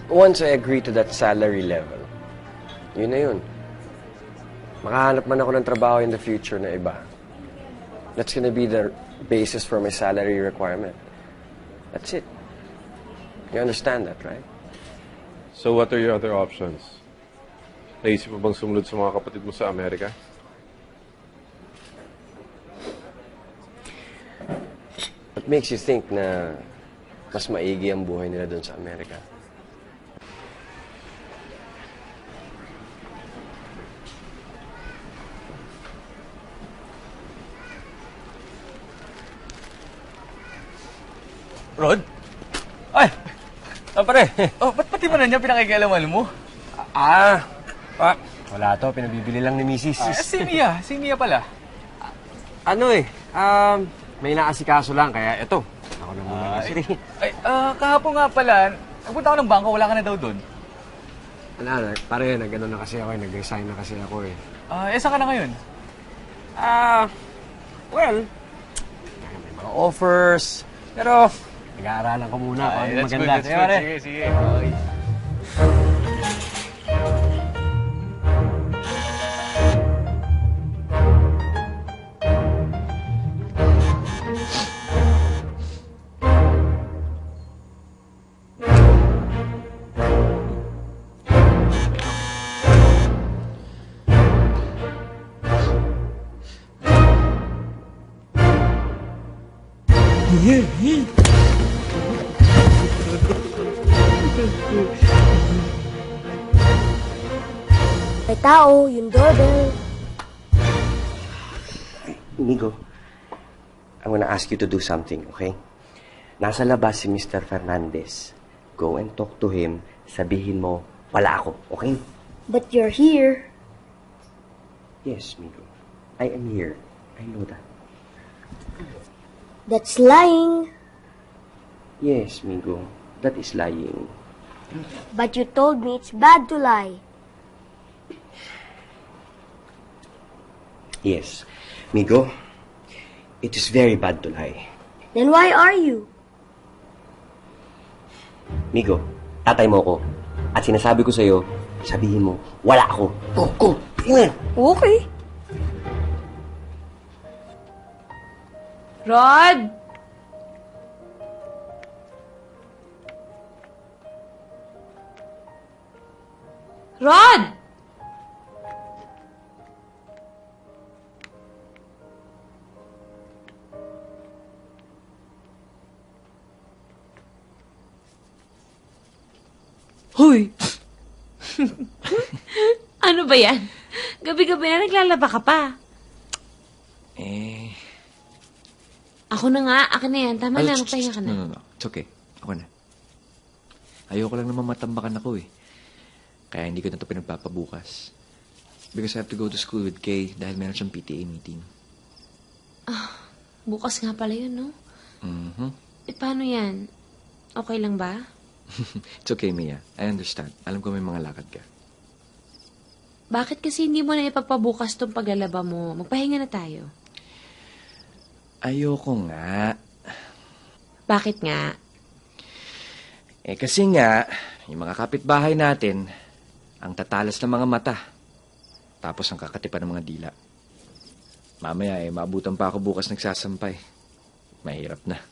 Once I agree to that salary level, yun na yun. Makahanap man ako ng trabaho in the future na iba. That's gonna be the basis for my salary requirement. That's it. You understand that, right? So what are your other options? Naisip mo bang sumunod sa mga kapatid mo sa Amerika? What makes you think na mas maigi ang buhay nila doon sa Amerika? Rod? Ay! Pare. Oh, ba't pati ba na niya pinakikialaman mo? Wala to. Pinabibili lang ni Mrs. Si Mia pala. May naasikaso lang, kaya eto. Ako na muna kasi. Kahapon nga pala, nagpunta ako ng bangko, wala ka na daw doon. Wala, pare, nag-ano na kasi ako, nag-resign na kasi ako eh. Saan ka na ngayon? Well, may mga offers, pero nag-aaralan ko muna kung ano maganda. That's good. Sige. Okay. May tao, yung doorbell. Inigo, I'm gonna ask you to do something, okay? Nasa labas si Mr. Fernandez. Go and talk to him. Sabihin mo, wala ako, okay? But you're here. Yes, Migo. I am here. I know that. That's lying. Yes, Migo. That is lying. But you told me it's bad to lie. Yes. Migo, it is very bad to lie. Then why are you? Migo, tatay mo ko. At sinasabi ko sa'yo, sabihin mo, wala ako. Go. Okay. Rod! Rod! Hoy! Ano ba yan? Gabi-gabi na naglalaba ka pa. Ako na nga. Akin na yan. Tama na. Magpahinga ka na. No. It's okay. Ako na. Ayoko lang naman matambakan ako eh. Kaya hindi ko na ito pinagpapabukas. Because I have to go to school with Kay dahil meron siyang PTA meeting. Bukas nga pala yun, no? Mm-hmm. Paano yan? Okay lang ba? It's okay, Mia. I understand. Alam ko may mga lakad ka. Bakit kasi hindi mo na ipagpabukas tong paglalaba mo? Magpahinga na tayo. Ayoko nga. Bakit nga? Kasi nga, yung mga kapitbahay natin, ang tatalas ng mga mata. Tapos ang kakatipan ng mga dila. Mamaya maabutan pa ako bukas nagsasampay. Mahirap na.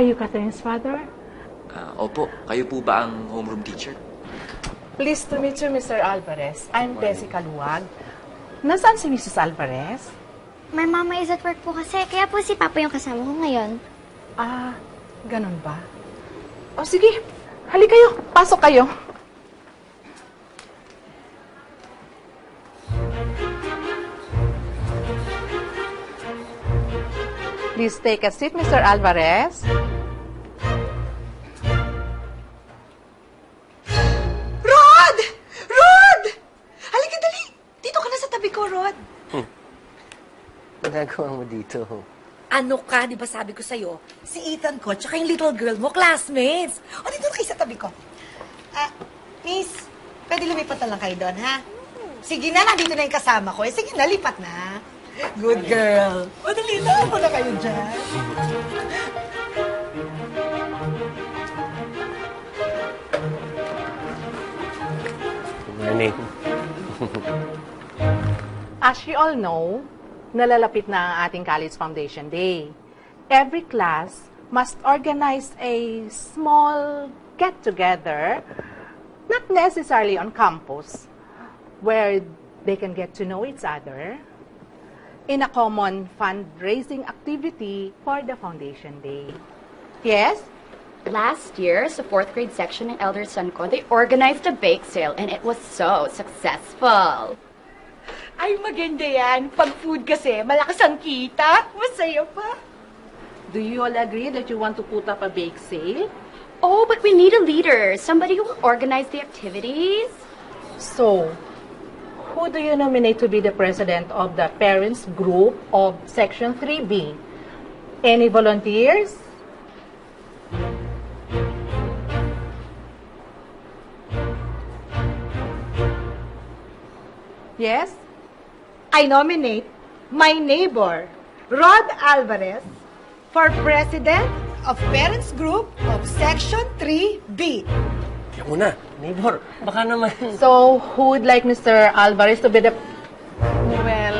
Are you Catherine's father? Opo, kayo po ba ang homeroom teacher? Pleased to meet you, Mr. Alvarez. I'm Bessie Kaluwag. Nasaan si Mrs. Alvarez? My mama is at work po kasi, kaya po si Papa yung kasama ko ngayon. Ah, ganun ba? O sige, halika kayo. Pasok kayo. Please take a seat, Mr. Alvarez. Rod! Rod! Halika, dali! Dito ka na sa tabi ko, Rod. Ginagawa mo dito? Ano ka, di ba sabi ko sa'yo? Si Ethan ko, tsaka yung little girl mo, classmates. O, dito na kayo sa tabi ko. Miss, pwede lumipat na lang kayo doon, ha? Sige na, nandito na yung kasama ko. Sige na, lipat na. Good girl. O, dali na, ako na kayo dyan. Good morning. As you all know, nalalapit na ang ating College Foundation Day. Every class must organize a small get-together, not necessarily on campus, where they can get to know each other in a common fundraising activity for the Foundation Day. Yes? Last year, sa 4th grade section ng Elder Son ko, they organized a bake sale and it was so successful. Ay, maganda yan. Pag food kasi, malakas ang kita. Masaya pa. Do you all agree that you want to put up a bake sale? Oh, but we need a leader. Somebody who will organize the activities. So, who do you nominate to be the president of the parents group of Section 3B? Any volunteers? Yes? I nominate my neighbor, Rod Alvarez, for president of Parents Group of Section 3B. Kaya mo na, neighbor. Baka naman. So, who would like Mr. Alvarez to be the... Well,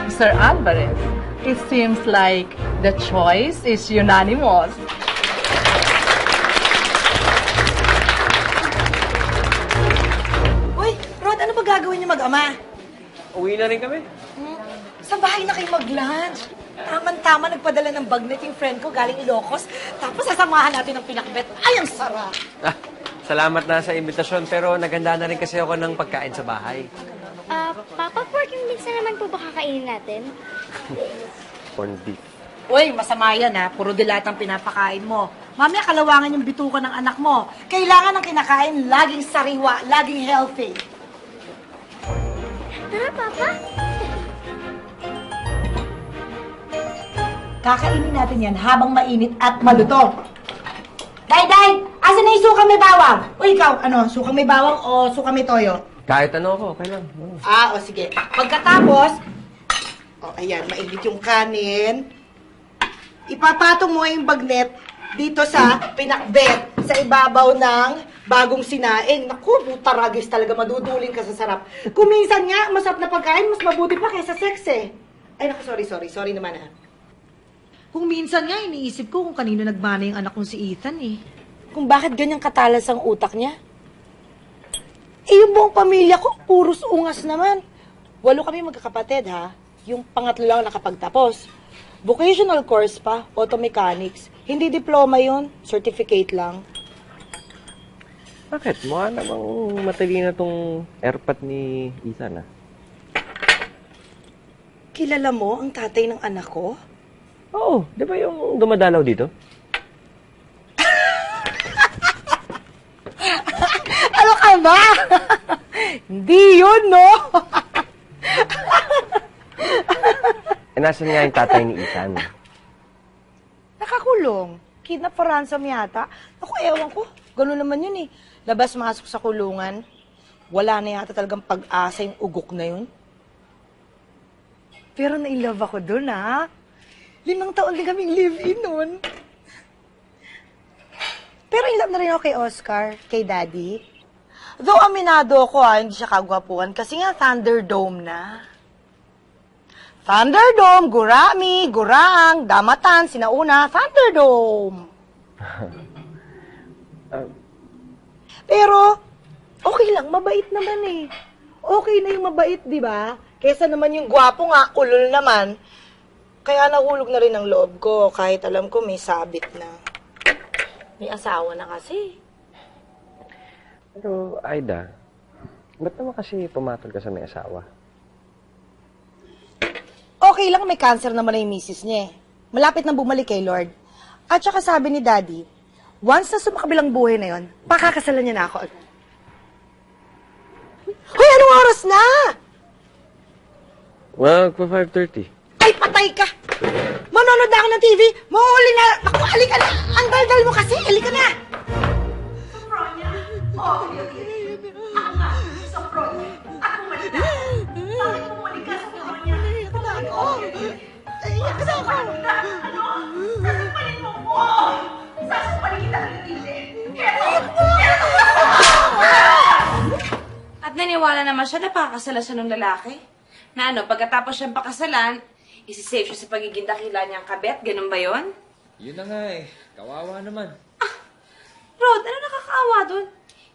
Mr. Alvarez, it seems like the choice is unanimous. Uy, Rod, ano ba gagawin niyo mag-ama? Uwi na rin kami. Sa bahay na kayo mag-lunch. Tama-tama, nagpadala ng bagnet yung friend ko galing Ilocos. Tapos sasamahan natin ng pinakbet. Ay, ang sarap! Salamat na sa imbitasyon, pero naganda na rin kasi ako ng pagkain sa bahay. Papa, pork yung minsan naman po ba kakainin natin? Corned beef. Uy, masama yan ha. Puro dilatang pinapakain mo. Mamaya kalawangan yung bituka ng anak mo. Kailangan ng kinakain laging sariwa, laging healthy. Tara, Papa. Kakainin natin yan habang mainit at maluto. Day! Asan na yung sukang may bawang? Uy, ikaw, ano, sukang may bawang o sukang may toyo? Kahit ano ako, okay lang. O sige. Pagkatapos, ayan, mainit yung kanin. Ipapatong mo yung bagnet dito sa pinakbet sa ibabaw ng bagong sinaing. Naku, butaragis talaga, maduduling ka sa sarap. Kung minsan nga, masarap na pagkain, mas mabuti pa kaysa sex eh. Ay, naku, sorry naman ha. Kung minsan nga, iniisip ko kung kanino nagmana yung anak kong si Ethan eh. Kung bakit ganyang katalas ang utak niya? Yung buong pamilya ko, puros ungas naman. 8 kami magkakapatid, ha? Yung pangatlo lang nakapagtapos. Vocational course pa, auto mechanics. Hindi diploma yun, certificate lang. Bakit? Mukha namang matalino tong airpot ni Ethan, ah. Kilala mo ang tatay ng anak ko? Oo, di ba yung dumadalaw dito? Ano ka ba? Hindi yun, no? Nasaan nga yung tatay ni Ethan? Nakakulong. Kidnap for ransom yata. Ako, ewan ko. Ganun naman yun eh. Labas-masok sa kulungan. Wala na yata talagang pag-asa yung ugok na yun. Pero na-inlove ako dun, ha? 5 taon din kaming live-in nun. Pero in love na rin ako kay Oscar, kay Daddy. Though aminado ako, hindi siya kagwapuan kasi nga Thunderdome na. Thunderdome, Gurami, Gurang, Damatan, Sinauna, Thunderdome. Pero, okay lang, mabait naman eh. Okay na yung mabait, di ba? Kesa naman yung gwapo nga, ulol naman. Kaya nahulog na rin ang loob ko, kahit alam ko may sabit na. May asawa na kasi. Pero, Aida, ba't naman kasi pumatol ka sa may asawa? Okay lang, may cancer naman na yung misis niya eh. Malapit na bumalik kay Lord. At saka sabi ni Daddy, once na sumakabilang buhay na yon, pakakasalan niya na ako. Hoy, anong oras na? Well, pa 5:30. Ay, patay ka! Manonood na ako ng TV! Mahuli na! Ako, halika na! Ang daldal mo kasi! Halika na! Sopronya! Oh, ako nga! Sopronya! Ako malita! Bakit mo muli ka, Sopronya? Bakit ko? Iyak na ako! Ano? Sasampalin mo mo! Sasampalin kita ng tili! At naniwala naman siya na pakakasala siya ng lalaki. Na ano, pagkatapos siyang pakasalan, isi-save siya sa pagiging dakila niyang kabet. Ganun ba yon? Yun na nga eh. Kawawa naman. Rod, ano nakakaawa dun?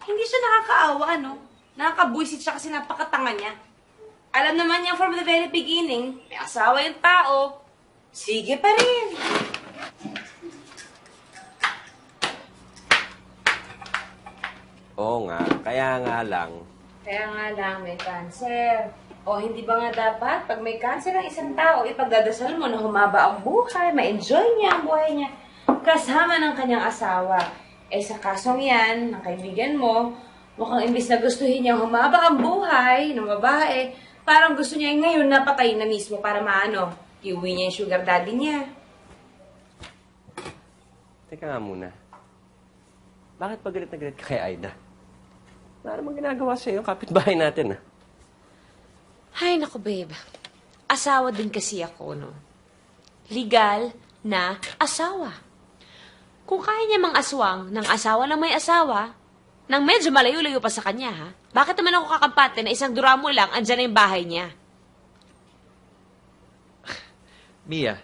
Hindi siya nakakaawa, ano? Nakakabuisit siya kasi napakatanga niya. Alam naman niya from the very beginning, may asawa yung tao. Sige pa rin. Oo nga, kaya nga lang. Kaya nga lang, may cancer. O hindi ba nga dapat, pag may cancer ang isang tao, ipagdadasal mo na humaba ang buhay, ma-enjoy niya ang buhay niya, kasama ng kanyang asawa. Eh sa kasong yan, ng kaibigan mo, mukhang imbis na gustuhin niya humaba ang buhay ng babae, parang gusto niya ngayon napatay na mismo para maano, iuwi niya yung sugar daddy niya. Teka nga muna. Bakit pa galit na galit ka kay Aida? Wala namang ginagawa sa'yo, kapitbahay natin ah. Ay, naku, babe. Asawa din kasi ako, no? Legal na asawa. Kung kaya niya mang aswang ng asawa na may asawa, nang medyo malayo-layo pa sa kanya, ha? Bakit naman ako kakampante na isang duramo lang, andyan na yung bahay niya? Mia,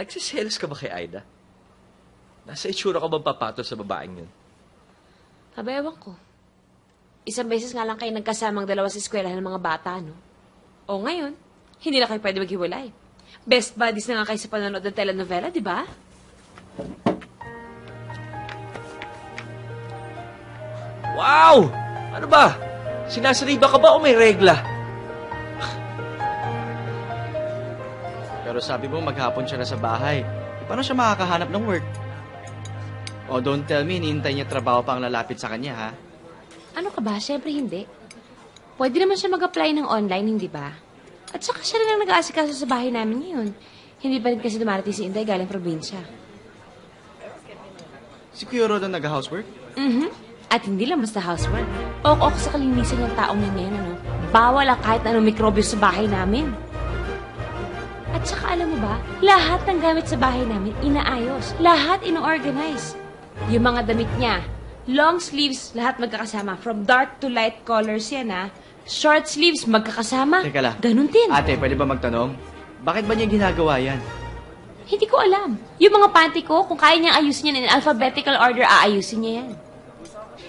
nagsiselos ka ba kay Aida? Nasa itsura ka bang papatol sa babaeng yun? Aba, ewan ko. Isang beses nga lang kayo nagkasamang dalawa sa eskwelahan ng mga bata, no? O ngayon, hindi na kayo pwede maghiwalay. Best buddies na nga kayo sa panonood ng telenovela, di ba? Wow! Ano ba? Sinasariba ka ba o may regla? Pero sabi mo, maghapon siya na sa bahay. Paano siya makakahanap ng work? Oh, don't tell me, hinihintay niya trabaho pa ang lalapit sa kanya, ha? Ano ka ba? Siyempre hindi. Pwede naman siya mag-apply ng online, hindi ba? At saka siya rin ang nag-aasikaso sa bahay namin ngayon. Hindi pa rin kasi dumarating si Inday galing probinsya. Si Kuya Rod ang nag-housework? At hindi lang basta housework. Ok sa kalinisan ng taong yan ngayon, ano? Bawal ang kahit anong mikrobyo sa bahay namin. At saka alam mo ba, lahat ng gamit sa bahay namin inaayos. Lahat ino-organize. Yung mga damit niya, long sleeves, lahat magkakasama. From dark to light colors yan, ha? Short sleeves, magkakasama. Teka lang. Ganun din. Ate, pwede ba magtanong? Bakit ba niya ginagawa yan? Hindi ko alam. Yung mga panty ko, kung kaya niyang ayusin yan in alphabetical order, aayusin niya yan.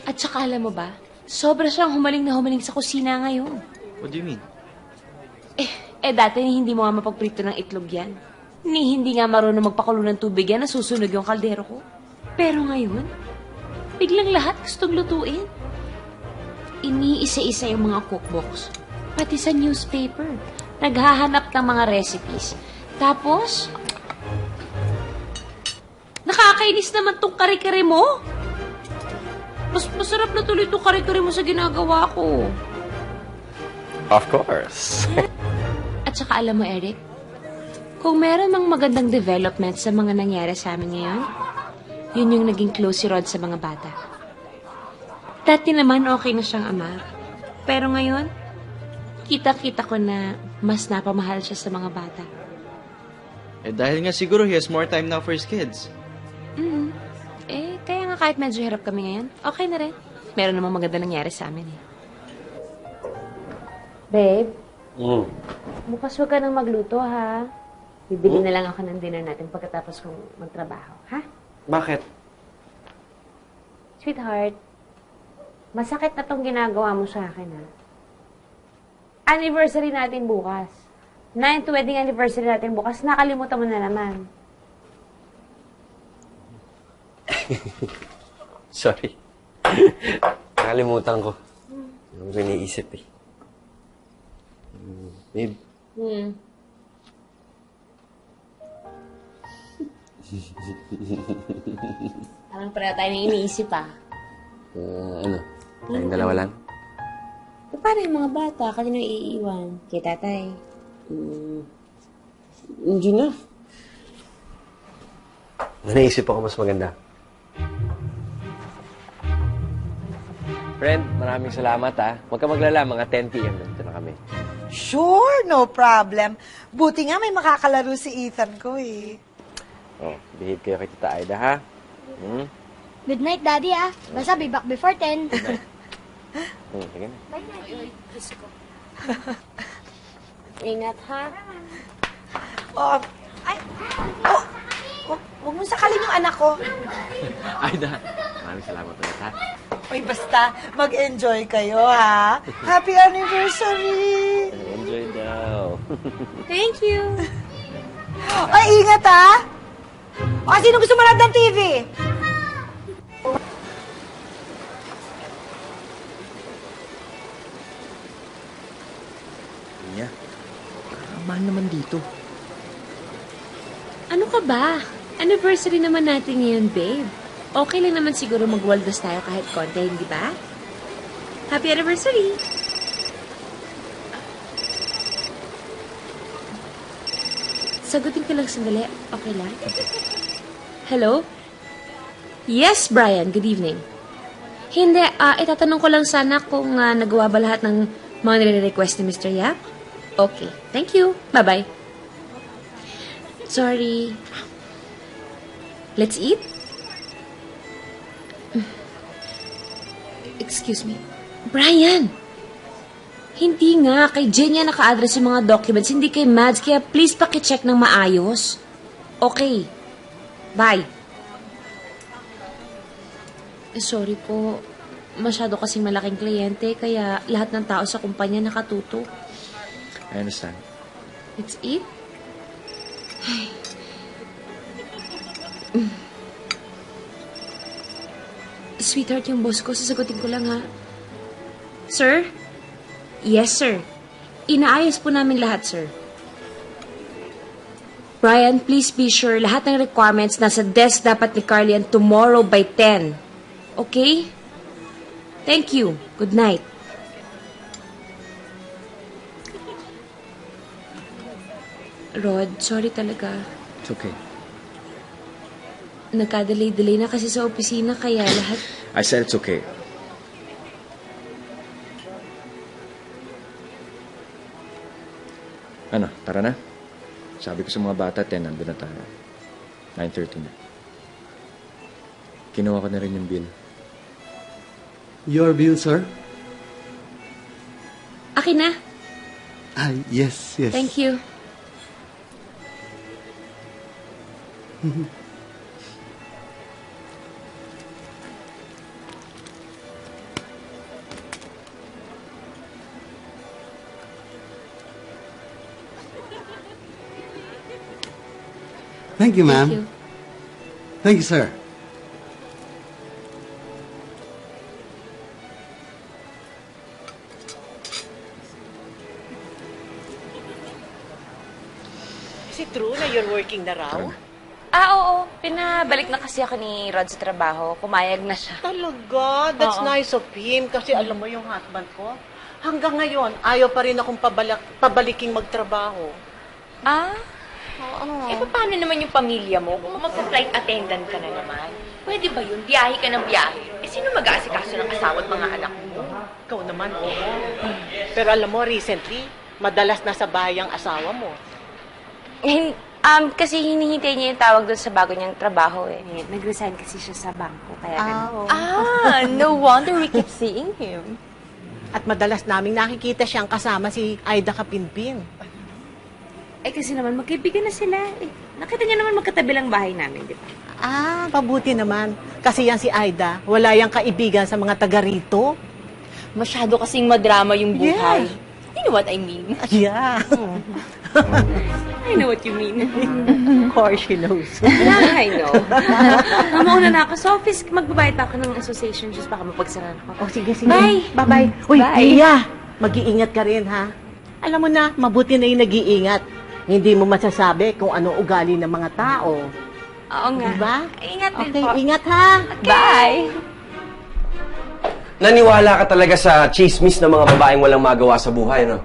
At saka alam mo ba, sobra siyang humaling na humaling sa kusina ngayon. What do you mean? Dati hindi mo nga mapagprito ng itlog yan. Hindi nga marunong magpakulo ng tubig yan, nasusunog yung kaldero ko. Pero ngayon, biglang lahat gustong lutuin. Iniisa-isa yung mga cookbooks. Pati sa newspaper. Naghahanap ng mga recipes. Tapos, nakakainis naman tong kare-kare mo. Mas masarap na tuloy itong kare-kare mo sa ginagawa ko. Of course. At saka alam mo, Eric, kung meron mang magandang development sa mga nangyari sa amin ngayon, yun yung naging close si Rod sa mga bata. Dati naman okay na siyang ama. Pero ngayon, kita-kita ko na mas napamahal siya sa mga bata. Dahil nga siguro he has more time now for his kids. Kaya nga kahit medyo hirap kami ngayon, okay na rin. Meron namang maganda nangyari sa amin eh. Babe, Bukas huwag ka nang magluto, ha? Bibili na lang ako ng dinner natin pagkatapos kong magtrabaho, ha? Bakit? Sweetheart, masakit na tong ginagawa mo sa akin, ha? Anniversary natin bukas. 9th wedding anniversary natin bukas. Nakalimutan mo na naman. Sorry. Nakalimutan ko. Hindi ko iniisip eh. Babe. Parang pareho tayo na iniisip, ah. Ano? Tayong dalawa lang? Paano yung mga bata? Kanino iiwan? Kay tatay? Hindi na. Naisip ako mas maganda. Friend, maraming salamat ha. Huwag ka maglala, mga 10 p.m. Dito na kami. Sure, no problem. Buti nga may makakalaro si Ethan ko eh. Oh, behave kayo kay Tita Aida ha. Good night, Daddy, ah. Basta be back before 10. Sige na. Bye, Daddy. Ingat, ha? Huwag mo sakalin yung anak ko. Aida, maraming salamat ulit ha. Uy, basta mag-enjoy kayo, ha? Happy anniversary! Enjoy daw. Thank you. Ay, ingat, ha? O, sino gusto manood ng TV? Niya, mahal naman dito. Ano ka ba? Anniversary naman natin ngayon, babe. Okay lang naman siguro magwaldas tayo kahit konti, hindi ba? Happy anniversary! Sagutin ko lang sandali. Okay lang? Hello? Yes, Brian. Good evening. Hindi, itatanong ko lang sana kung nagawa ba lahat ng mga nire-request ni Mr. Yap? Okay. Thank you. Bye-bye. Sorry. Let's eat? Excuse me. Brian! Hindi nga. Kay Jenya naka-address yung mga documents, hindi kay Mads. Kaya please pakicheck ng maayos. Okay. Bye. Sorry po. Masyado kasing malaking kliyente, kaya lahat ng tao sa kumpanya nakatuto. I understand. Let's eat? Sweetheart, yung boss ko, sasagutin ko lang ha. Sir? Yes, sir. Inaayos po namin lahat, sir. Brian, please be sure lahat ng requirements nasa desk dapat ni Carlian tomorrow by 10. Okay? Thank you. Good night. Rod, sorry talaga. It's okay. Nagka-delay na kasi sa opisina kaya lahat... I said it's okay. Ano, tara na? Sabi ko sa mga bata, 10, nandun na tayo. 9:30 na. Kinuha ko na rin yung bill. Your bill, sir? Akin na. Yes. Thank you. Thank you, ma'am. Thank you. Thank you, sir. Is it true na you're working na raw? Oo. Pinabalik na kasi ako ni Rod sa trabaho. Pumayag na siya. Talaga? That's Oo. nice of him. Kasi alam mo yung husband ko, hanggang ngayon, ayaw pa rin akong pabaliking magtrabaho. Oo. Paano naman yung pamilya mo? Kung magpa-flight attendant ka na naman, pwede ba yun? Biyahe ka ng biyahe. Sino mag-aasikaso ng asawa at mga anak mo? Ikaw naman, oo. Pero alam mo, recently, madalas nasa bahay ang asawa mo. Kasi hinihintay niya yung tawag doon sa bago niyang trabaho eh. Nag-resign kasi siya sa bangko, kaya no wonder we keep seeing him. At madalas naming nakikita siyang kasama si Aida Kapinpin. Kasi naman, magkaibigan na sila. Nakita niyo naman magkatabi lang bahay namin, di ba? Mabuti naman. Kasi yan si Aida, wala yang kaibigan sa mga taga rito. Masyado kasing madrama yung buhay. Yeah. You know what I mean? Yeah. I know what you mean. Of course she knows. Yeah, I know. Mauna na ako sa office. Magbabayad ako ng association just baka mapagsaran ako. Sige. Bye! Bye-bye. Uy, Bye. Lia, mag-iingat ka rin, ha? Alam mo na, mabuti na yung nag-iingat. Hindi mo masasabi kung ano ugali ng mga tao. Oo nga. Diba? Ingat din Okay, po. ingat ha. Okay. Bye! Naniwala ka talaga sa chismis ng mga babaeng walang magawa sa buhay, no?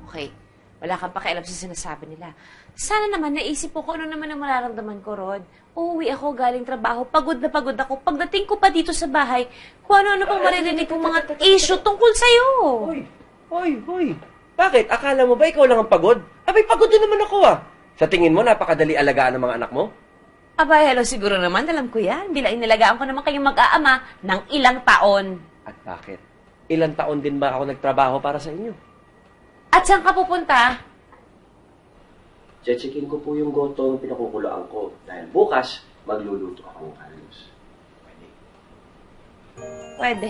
Okay. Wala kang pakialam sa sinasabi nila. Sana naman naisip ko kung ano naman ang mararamdaman ko, Rod. Uuwi ako galing trabaho, pagod na pagod ako. Pagdating ko pa dito sa bahay, kung ano-ano pang maririnig kong mga issue tungkol sa'yo. Hoy. Bakit? Akala mo ba ikaw lang ang pagod? Abay, pagod din naman ako, ah. Sa tingin mo, napakadali alagaan ng mga anak mo? Aba, hello, siguro naman, alam ko yan. Bila inilagaan ko naman kayong mag-aama ng ilang taon. At bakit? Ilang taon din ba ako nagtrabaho para sa inyo? At saan ka pupunta? Checkin ko po yung goto ng pinakukulaan ko. Dahil bukas, magluluto ako ng Carlos. Pwede.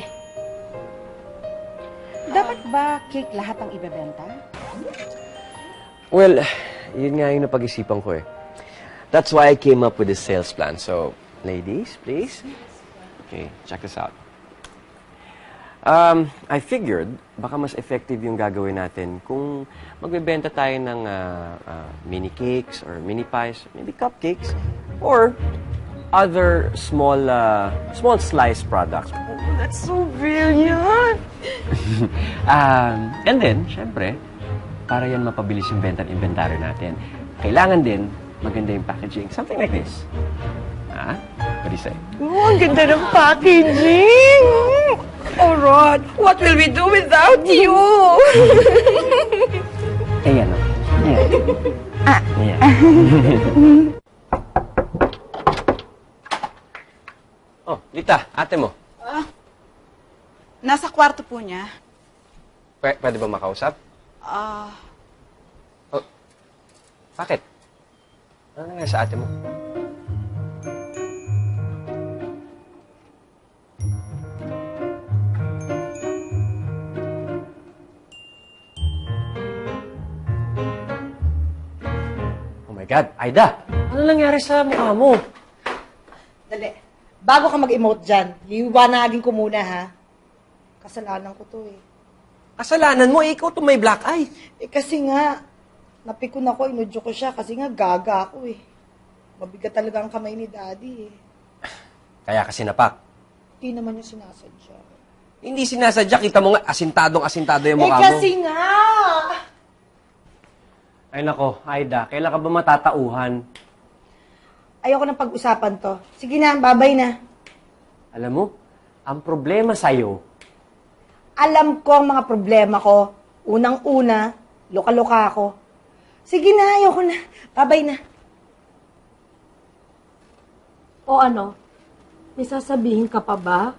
Dapat ba cake lahat ang ibebenta? Well, yun nga yung napag-isipan ko eh. That's why I came up with this sales plan. So, ladies, please. Okay, check this out. I figured, baka mas effective yung gagawin natin kung magbebenta tayo ng mini cakes or mini pies, maybe cupcakes, or other small slice products. Oh, that's so brilliant! And then, syempre, para yan mapabilis yung benta at inventory natin, kailangan din maganda yung packaging. Something like this. What do you say? Oh, ang ganda ng packaging! Oh, Rod, what will we do without you? Ayan o. Ayan. Oh, Lita, ate mo. Nasa kwarto po niya. Pwede ba makausap? Bakit? Ano nangyari sa ate mo? Oh my God, Aida! Ano nangyari sa mukha mo? Dali. Bago ka mag-emote dyan, liwanagin ko muna, ha? Kasalanan ko to, eh. Kasalanan mo, ikaw to may black eye. Kasi nga, napikon ako, inudyo ko siya, kasi nga gaga ako, eh. Mabigat talaga ang kamay ni Daddy, eh. Kaya kasi napak. Hindi naman yung sinasadya. Hindi sinasadya, kita mo nga, asintado yung mukha mo. Kasi nga! Ay nako, Aida, kailan ka ba matatauhan? Ayoko nang pag-usapan to. Sige na, babay na. Alam mo, ang problema sa'yo, Alam ko ang mga problema ko. Unang-una, loka-loka ako. Sige na, ayoko na. Babay na. O ano? May sasabihin ka pa ba?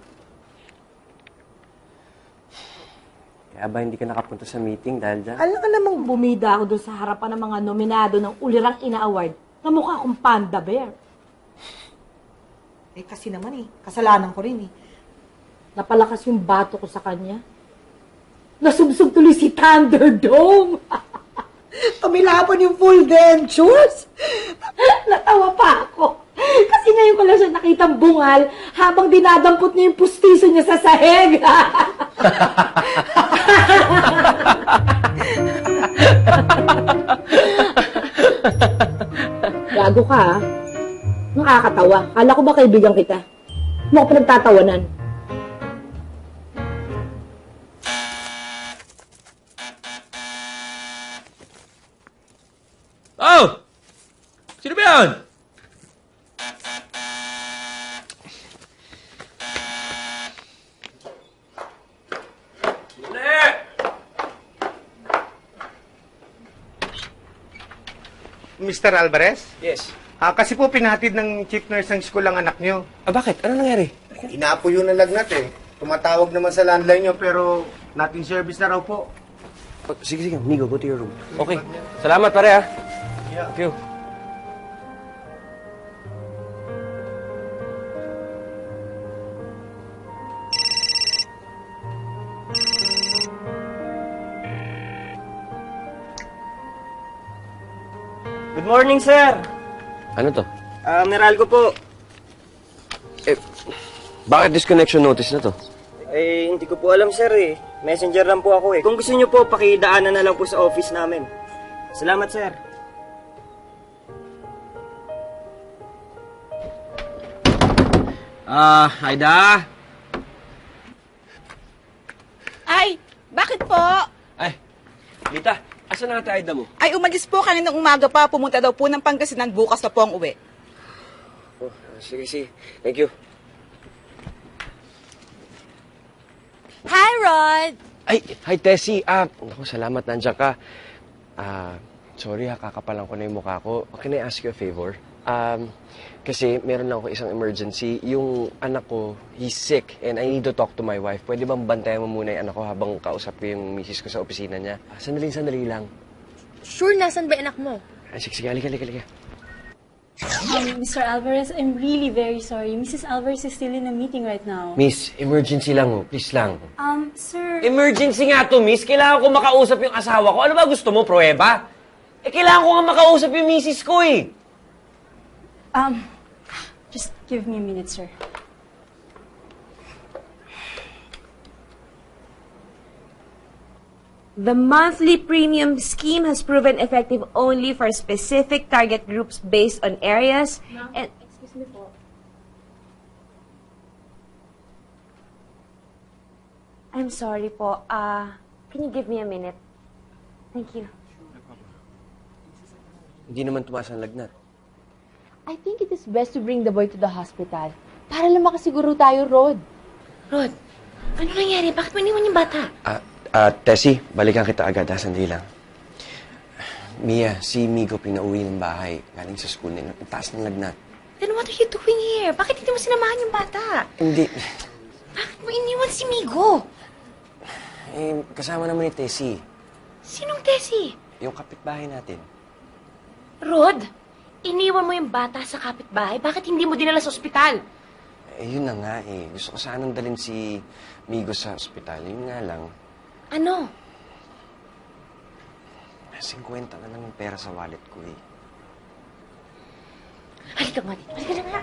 kaya ba hindi ka nakapunta sa meeting dahil dyan? Alam ka namang bumida ako doon sa harapan ng mga nominado ng Ulirang Ina Award na mukha akong panda bear. Kasi naman kasalanan ko rin Napalakas yung bato ko sa kanya. Nasubsob tuloy si Thunderdome. Tumilapon yung full dentures. Natawa pa ako. Kasi ngayon ko lang siya nakitang bungal habang dinadampot niya yung pustiso niya sa sahig. Gago ka, ha? Nakakatawa. Kala ko ba kaibigan kita? Mo ko pinagtatawanan. Oh! Sino ba yan? Mr. Alvarez? Yes. Kasi po pinatid ng chief nurse ng school ang anak nyo. Bakit? Ano nangyari? Inapo yun ang lagnat eh. Tumatawag naman sa landline nyo pero Nothing service na raw po. Sige, Migo, go to your room. Okay. Salamat, pare, ha? Thank you. Good morning, sir. Ano to? Meralco po. Bakit disconnection notice na to? Hindi ko po alam, sir eh. Messenger lang po ako eh. Kung gusto niyo po, pakidaanan na lang po sa office namin. Salamat, sir. Aida? Ay, bakit po? Ay, Lita, asan na ate Aida mo? Ay, umalis po kaninang umaga pa. Pumunta daw po ng Pangasinan. Bukas na po ang uwi. Sige. Thank you. Hi, Rod! Ay, hi, Tessie. Naku, salamat nandiyan ka. Sorry ha, kakapalan ko na yung mukha ko. Can I ask you a favor? Kasi meron lang ako isang emergency. Yung anak ko, he's sick and I need to talk to my wife. Pwede bang bantayan mo muna yung anak ko habang kausap ko yung misis ko sa opisina niya? Sandali lang. Sure, nasan ba anak mo? Sige, halika. Mr. Alvarez, I'm really very sorry. Mrs. Alvarez is still in a meeting right now. Miss, emergency lang oh. Please lang. Sir... Emergency nga to, miss. Kailangan ko makausap yung asawa ko. Ano ba gusto mo, pruweba? Kailangan ko nga makausap yung misis ko eh. Just give me a minute, sir. The monthly premium scheme has proven effective only for specific target groups based on areas and... Excuse me po. I'm sorry po. Can you give me a minute? Thank you. Hindi naman tumaas ang lagnat. I think it is best to bring the boy to the hospital para lang makasiguro tayo, Rod. Rod, ano nangyari? Bakit maniwan yung bata? Tessie, balikan kita agad ha, sandali lang. Mia, si Migo pinauwi ng bahay. Galing sa school nila. Ang taas ng lagnat. Then what are you doing here? Bakit hindi mo sinamahan yung bata? Hindi. Bakit mo iniwan si Migo? Kasama naman ni Tessie. Sinong Tessie? Yung kapitbahay natin. Rod, iniwan mo yung bata sa kapitbahay. Bakit hindi mo dinala sa ospital? Yun na nga eh. Gusto ko sanang dalhin si Migo sa ospital. Yun nga lang. Ano? 50 na lang yung pera sa wallet ko eh. Halika nga dito. Halika na nga.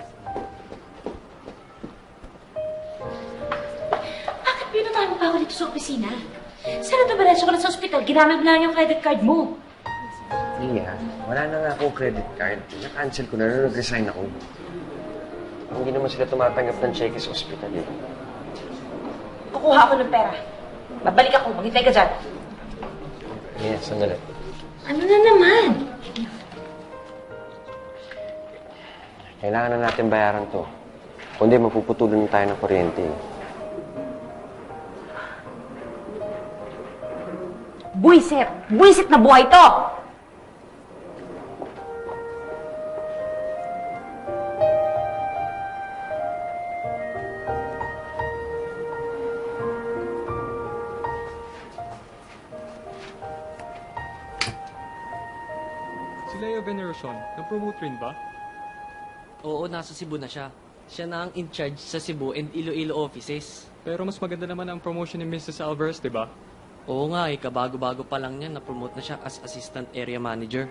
Bakit pinuntahan mo pa ako dito sa opisina? Sana dumiretso ka na sa ospital. Ginamit mo lang yung credit card mo. Mia, wala na nga akong credit card. Na-cancel ko na nung nag-resign ako. Hindi naman sila tumatanggap ng cheque sa ospital eh. Kukuha ako ng pera. Babalik ako. Maghintay ka dyan. Mia, sandali. Ano na naman? Kailangan na natin bayaran to. Kundi mapuputulan na tayo ng kuryente eh. Buisit! Buisit na buhay to! Si Leo Veneracion, na-promote rin ba? Oo, nasa Cebu na siya. Siya na ang in-charge sa Cebu and Iloilo offices. Pero mas maganda naman ang promotion ni Mrs. Alvarez, di ba? Oo nga, kabago-bago pa lang niya, na-promote na siya as assistant area manager.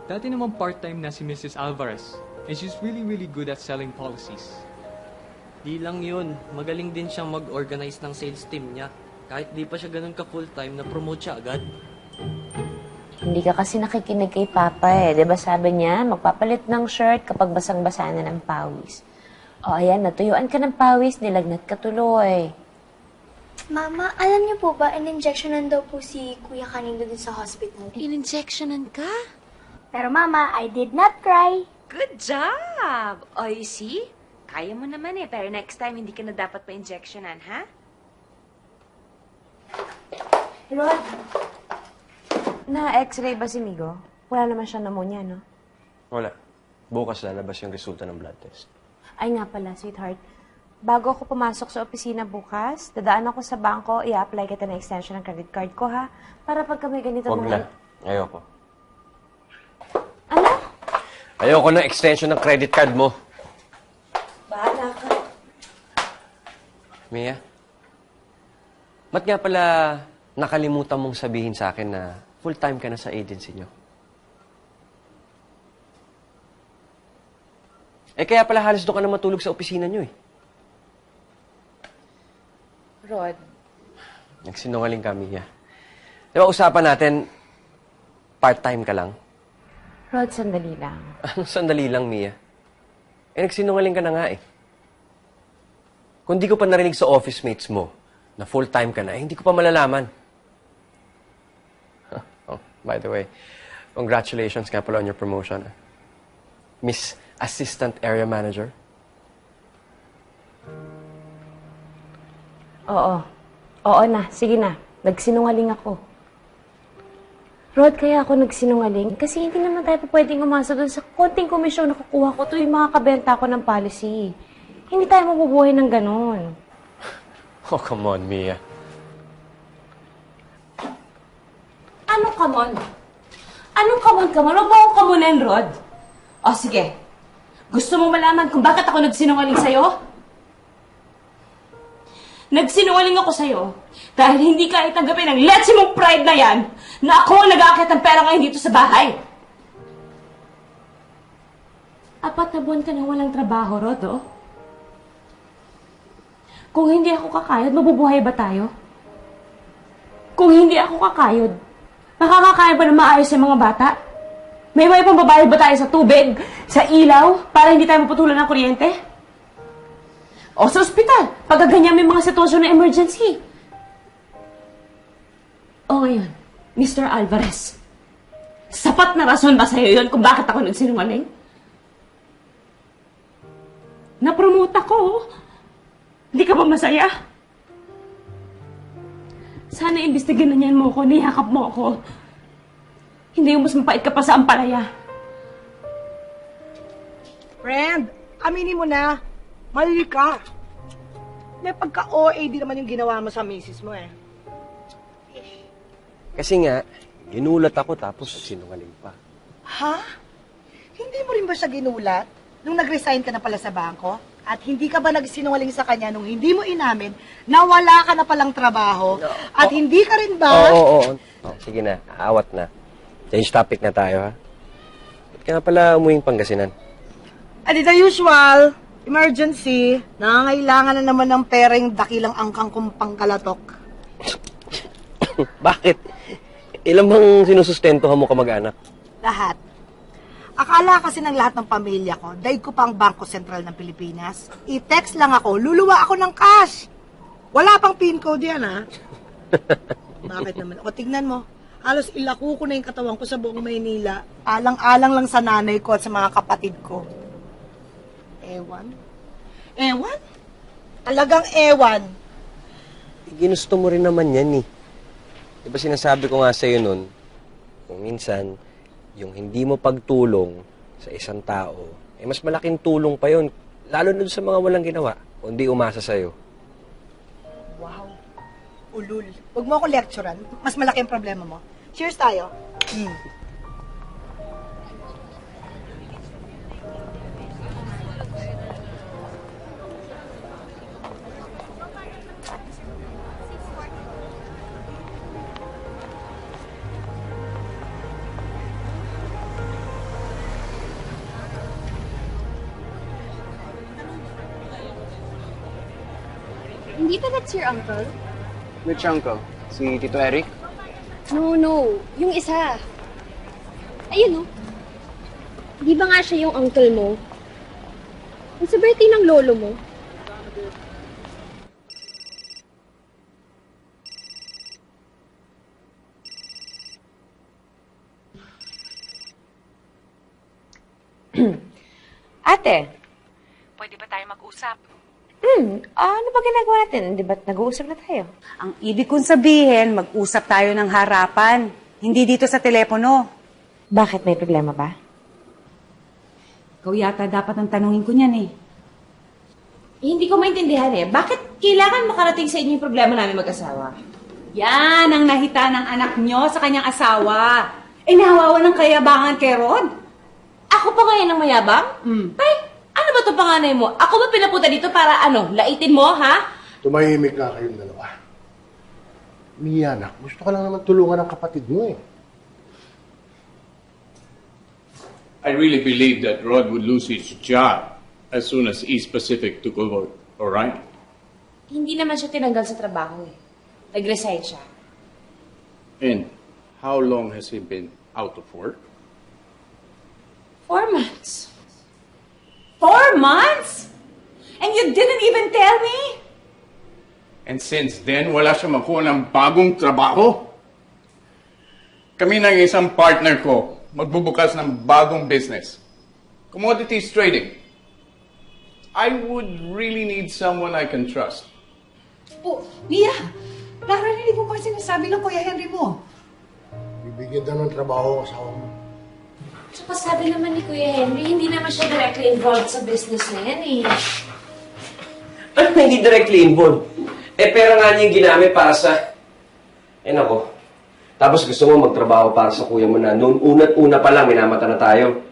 Dati naman part-time na si Mrs. Alvarez. And she's really, really good at selling policies. Di lang yun, magaling din siyang mag-organize ng sales team niya. Kahit di pa siya ganun ka-full-time, na-promote siya agad. Hindi ka kasi nakikinig kay Papa eh. Diba sabi niya, magpapalit ng shirt kapag basang-basa na ng pawis. O ayan, natuyuan ka ng pawis, nilagnat ka tuloy. Mama, alam niyo po ba, in-injectionan daw po si Kuya kanina din sa hospital. In-injectionan ka? Pero Mama, I did not cry. Good job! O, you see? Kaya mo naman eh, pero next time hindi ka na dapat pa-injectionan, ha? Rod, na-x-ray ba si Migo? Wala naman siya pneumonia, no? Wala. Bukas lalabas yung resulta ng blood test. Ay nga pala, sweetheart. bago ako pumasok sa opisina bukas, dadaan ako sa bangko, i-apply kita ng extension ng credit card ko, ha? Para pagka may ganito Huwag na. Ayoko. Ano? Ayoko ng extension ng credit card mo. Bahala ka. Mia? Ba't nga pala nakalimutan mong sabihin sa akin na full-time ka na sa agency nyo? Kaya pala halos doon ka na matulog sa opisina nyo eh. Rod. Nagsinungaling ka, Mia. Di ba usapan natin, part-time ka lang? Rod, sandali lang. Ano sandali lang, Mia? Nagsinungaling ka na nga eh. Kung di ko pa narinig sa office mates mo na full-time ka na, hindi ko pa malalaman. Oh, by the way, congratulations nga pala on your promotion. Miss Assistant Area Manager. Oo. Oo na. Sige na. Nagsinungaling ako. Rod, kaya ako nagsinungaling kasi hindi naman tayo pwedeng umasa doon sa konting komisyon na kukuha ko tuwing makakabenta ko ng policy. Hindi tayo mabubuhay ng ganon. Oh, come on, Mia. Ano come on? Anong come on? Huwag mo akong kamunin, Rod. O, sige. Gusto mo malaman kung bakit ako nagsinungaling sa'yo? Nagsinungaling ako sa'yo dahil hindi ka itanggapin ang letsi mong pride na yan na ako ang nag-aakit ng pera ngayon dito sa bahay. 4 na buwan ka nang walang trabaho, Rod, oh. Kung hindi ako kakayod, mabubuhay ba tayo? Kung hindi ako kakayod, makakakaya ba na maayos yung mga bata? May pambabayad ba tayo sa tubig, sa ilaw, para hindi tayo maputulan ng kuryente? O sa ospital, pag ganyan may mga sitwasyon na emergency. O ngayon, Mr. Alvarez, sapat na rason ba sa'yo yun kung bakit ako nagsinungaling? Na-promote ako. Hindi ka ba masaya? Sana imbestigan na niyan mo ako, niyakap mo ako. Hindi yung mas mapait ka pa sa ampalaya. Friend, aminin mo na, mali ka. May pagka-OA din naman yung ginawa mo sa misis mo eh. Kasi nga, ginulat ako tapos sinungaling pa. Ha? Hindi mo rin ba siya ginulat nung nag-resign ka na pala sa bangko? At hindi ka ba nagsinungaling sa kanya nung hindi mo inamin na wala ka na palang trabaho? At hindi ka rin ba... Oo. Sige na, aawat na. Change topic na tayo, ha? Ba't ka na pala umuwing Pangasinan? Adi the usual, emergency, nangangailangan na naman ng pera yung dakilang angkang kong pangkalatok. Bakit? Ilan bang sinusustentuhan mo kamag-anak? Lahat. Akala kasi ng lahat ng pamilya ko, daig ko pang Bangko Sentral ng Pilipinas. I-text lang ako, luluwa ako ng cash. Wala pang PIN code yan, ha? Bakit naman? O, tignan mo. Halos ilako ko na yung katawan ko sa buong Maynila. Alang-alang lang sa nanay ko at sa mga kapatid ko. Ewan? Ewan? Talagang ewan. Ginusto mo rin naman yan, eh. Diba sinasabi ko nga sa'yo nun, kung minsan, yung hindi mo pagtulong sa isang tao, mas malaking tulong pa yun. Lalo na sa mga walang ginawa, kundi umasa sa'yo. Wow. Ulul. Huwag mo ako lecturean. Mas malaki ang problema mo. Cheers tayo. Hindi ba that's your uncle? Which uncle? Si Tito Eric? No. Yung isa. Ayun, no? Di ba nga siya yung uncle mo? Yung sa birthday ng lolo mo? Ate, Pwede ba tayo mag-usap? ano ba ginagawa natin? Di ba nag-uusap na tayo? Ang ibig kong sabihin, mag-usap tayo ng harapan. Hindi dito sa telepono. Bakit? May problema ba? Ikaw yata dapat ang tanungin ko niyan eh. Hindi ko maintindihan eh. Bakit kailangan makarating sa inyo yung problema namin mag-asawa? Yan ang nahita ng anak nyo sa kanyang asawa. Eh, nahawawan ng kayabangan kay Rod. Ako pa ngayon ang mayabang? Tay, ano ba ito panganay mo? Ako ba pinapunta dito para ano, laitin mo, ha? Tumahimik nga kayong dalawa. Mia, anak, gusto ka lang naman tulungan ng kapatid mo eh. I really believe that Rod would lose his job as soon as East Pacific took over. All right? Hindi naman siya tinanggal sa trabaho eh. Nag-resign siya. And how long has he been out of work? 4 months. 4 months? And you didn't even tell me? And since then, wala siya makuha ng bagong trabaho. Kami ng isang partner ko, magbubukas ng bagong business. Commodities trading. I would really need someone I can trust. Oh, Mia! Narinig mo ba sinasabi ng Kuya Henry mo? Bibigyan daw ng trabaho ang asawa mo. Tsaka sabi naman ni Kuya Henry, hindi naman siya directly involved sa business na yan eh. Ano hindi directly involved? Eh, pera nga niya yung ginamit para sa... Eh, nako. Tapos gusto mo magtrabaho para sa kuya mo na noon una't-una pa lang, minamata na tayo.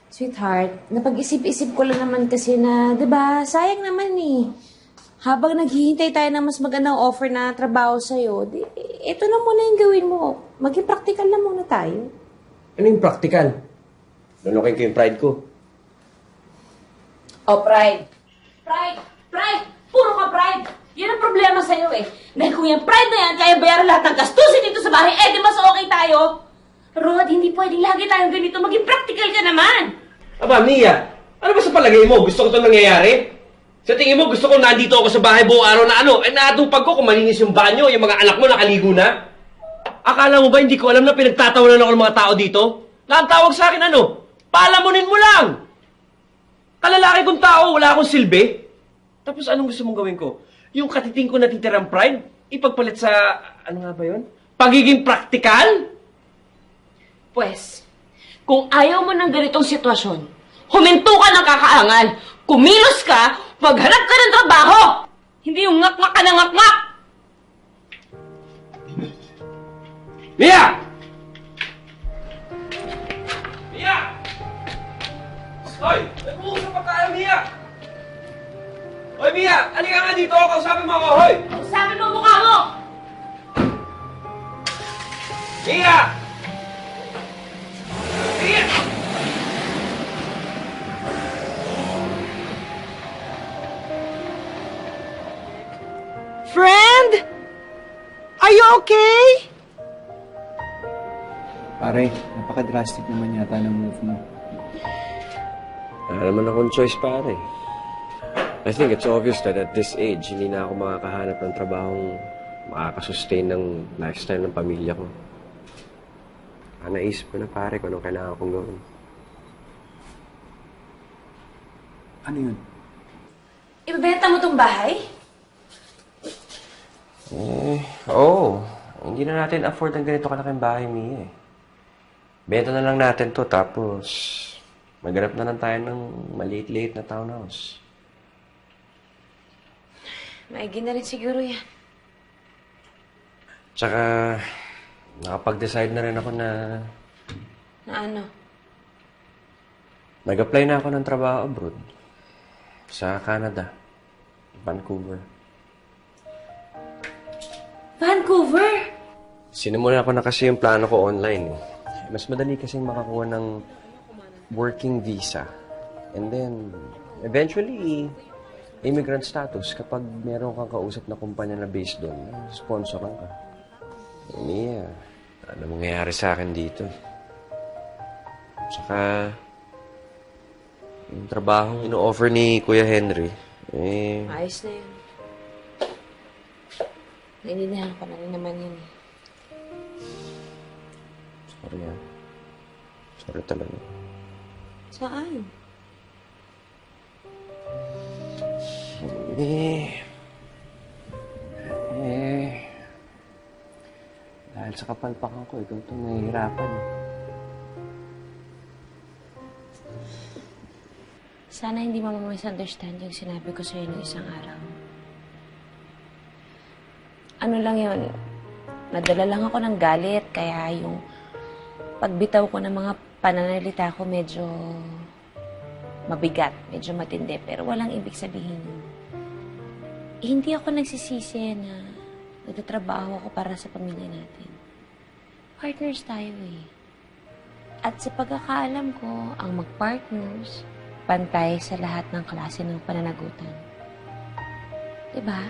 Sweetheart, napag-isip-isip ko lang naman kasi na, di ba, sayang naman eh. Habang naghihintay tayo ng mas magandang offer na trabaho sa'yo, di, ito na muna yung gawin mo. Maging practical na muna tayo. Ano yung practical? Lunukin ko yung pride ko. Oh, pride. Pride! Pride! Puro ka pride! Yan ang problema sa'yo eh. Dahil kung yung pride na yan, kaya bayaran lahat ng gastusin dito sa bahay, eh di mas okay tayo. Rod, hindi pwedeng lagi tayong ganito. Maging practical ka naman. Aba, Mia, ano ba sa palagay mo? Gusto ko itong nangyayari? Sa tingin mo, gusto ko nandito ako sa bahay buong araw na ano? Eh, naatupag ko kung malinis yung banyo, yung mga anak mo nakaligo na. Akala mo ba hindi ko alam na pinagtatawanan ako ng mga tao dito? Na ang tawag sa akin ano? Palamunin mo lang! Kalalaki kong tao, wala akong silbi. Tapos anong gusto mong gawin ko? Yung katiting ko natitirang pride? Ipagpalit sa, ano nga ba yun? Pagiging practical? Pwes, kung ayaw mo ng ganitong sitwasyon, huminto ka ng kakaangal. Kumilos ka, maghanap ka ng trabaho! Hindi yung ngak-ngak ka ng ngak-ngak! Mia! Mia! Hoy! Nag-uusap pa tayo, Mia! Hoy, Mia! Halika nga dito! Kausapin mo ako, hoy! Kausapin mo ang mukha mo! Mia! Mia! Friend? Are you okay? Pare, napaka-drastic naman yata ng move mo. Wala naman akong choice, pare. I think it's obvious that at this age, hindi na ako makakahanap ng trabahong makakasustain ng lifestyle ng pamilya ko. Naisip ko na, pare, kung anong kailangan kong gawin. Ano yun? Ibebenta mo tong bahay? Oo. Hindi na natin afford ang ganito kalaking bahay, Mia eh. Benta na lang natin to, tapos maghanap na lang tayo ng maliit-liit na townhouse. Maigi na rin siguro yan. Tsaka, nakapag-decide na rin ako na Na ano? nag-apply na ako ng trabaho abroad. Sa Canada. Vancouver. Vancouver? Sinimula ko na kasi yung plano ko online eh. Mas madali kasing makakuha ng working visa. And then, eventually, immigrant status kapag meron kang kausap na kumpanya na based doon, sponsoran ka. Mia, ano mangyayari sa akin dito? Tsaka, yung trabaho ino-offer ni Kuya Henry, eh... Ayos na yun. Naintindihan ko na rin naman yun eh. Sorry ah. Sorry talaga. Saan? Dahil sa kapalpakan ko, ikaw itong nahihirapan. Sana hindi mo misunderstand yung sinabi ko sa'yo noong isang araw. Ano lang yun, nadala lang ako ng galit, kaya yung pagbitaw ko ng mga pananalita ko medyo mabigat, medyo matindi, pero walang ibig sabihin yun. Hindi ako nagsisisi na nagtatrabaho ako para sa pamilya natin. Partners tayo eh. At sa pagkakaalam ko, ang mag-partners, pantay sa lahat ng klase ng pananagutan. Diba?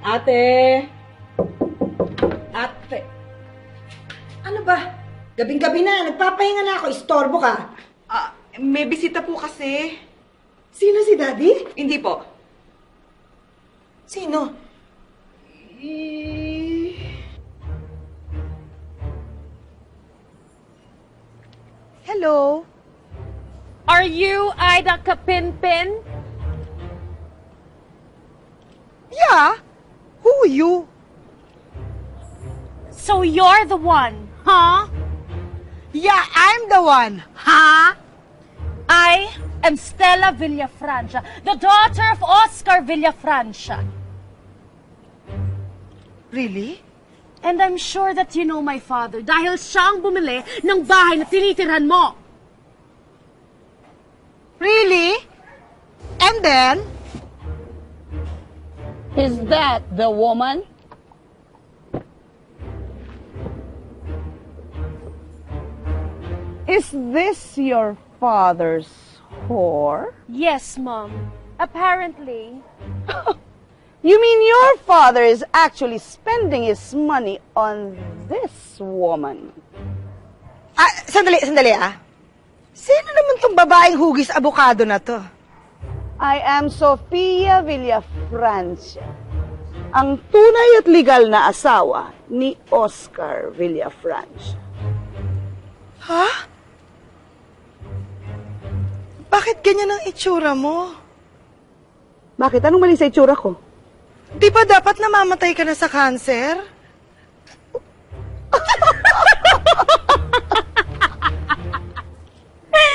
Ate! Ate! Ano ba? Gabing-gabi na. Nagpapahinga na ako. Istorbo ka. May bisita po kasi. Sino si Daddy? Hindi po. Sino? Hello? Are you Ida Kapinpin? Yeah. Who are you? So you're the one, huh? Yeah, I'm the one. Huh? I am Stella Villafrancia, the daughter of Oscar Villafrancia. Really? And I'm sure that you know my father dahil siya ang bumili ng bahay na tinitirhan mo. Really? And then? Is that the woman? Is this your father's whore? Yes, Mom. Apparently. You mean your father is actually spending his money on this woman? Sandali ah. Sino naman tong babaeng hugis abogado na to? I am Sofia Villafrancia, ang tunay at legal na asawa ni Oscar Villafrancia. Ha? Bakit ganyan ang itsura mo? Bakit? Anong mali sa itsura ko? Di ba dapat namamatay ka na sa cancer?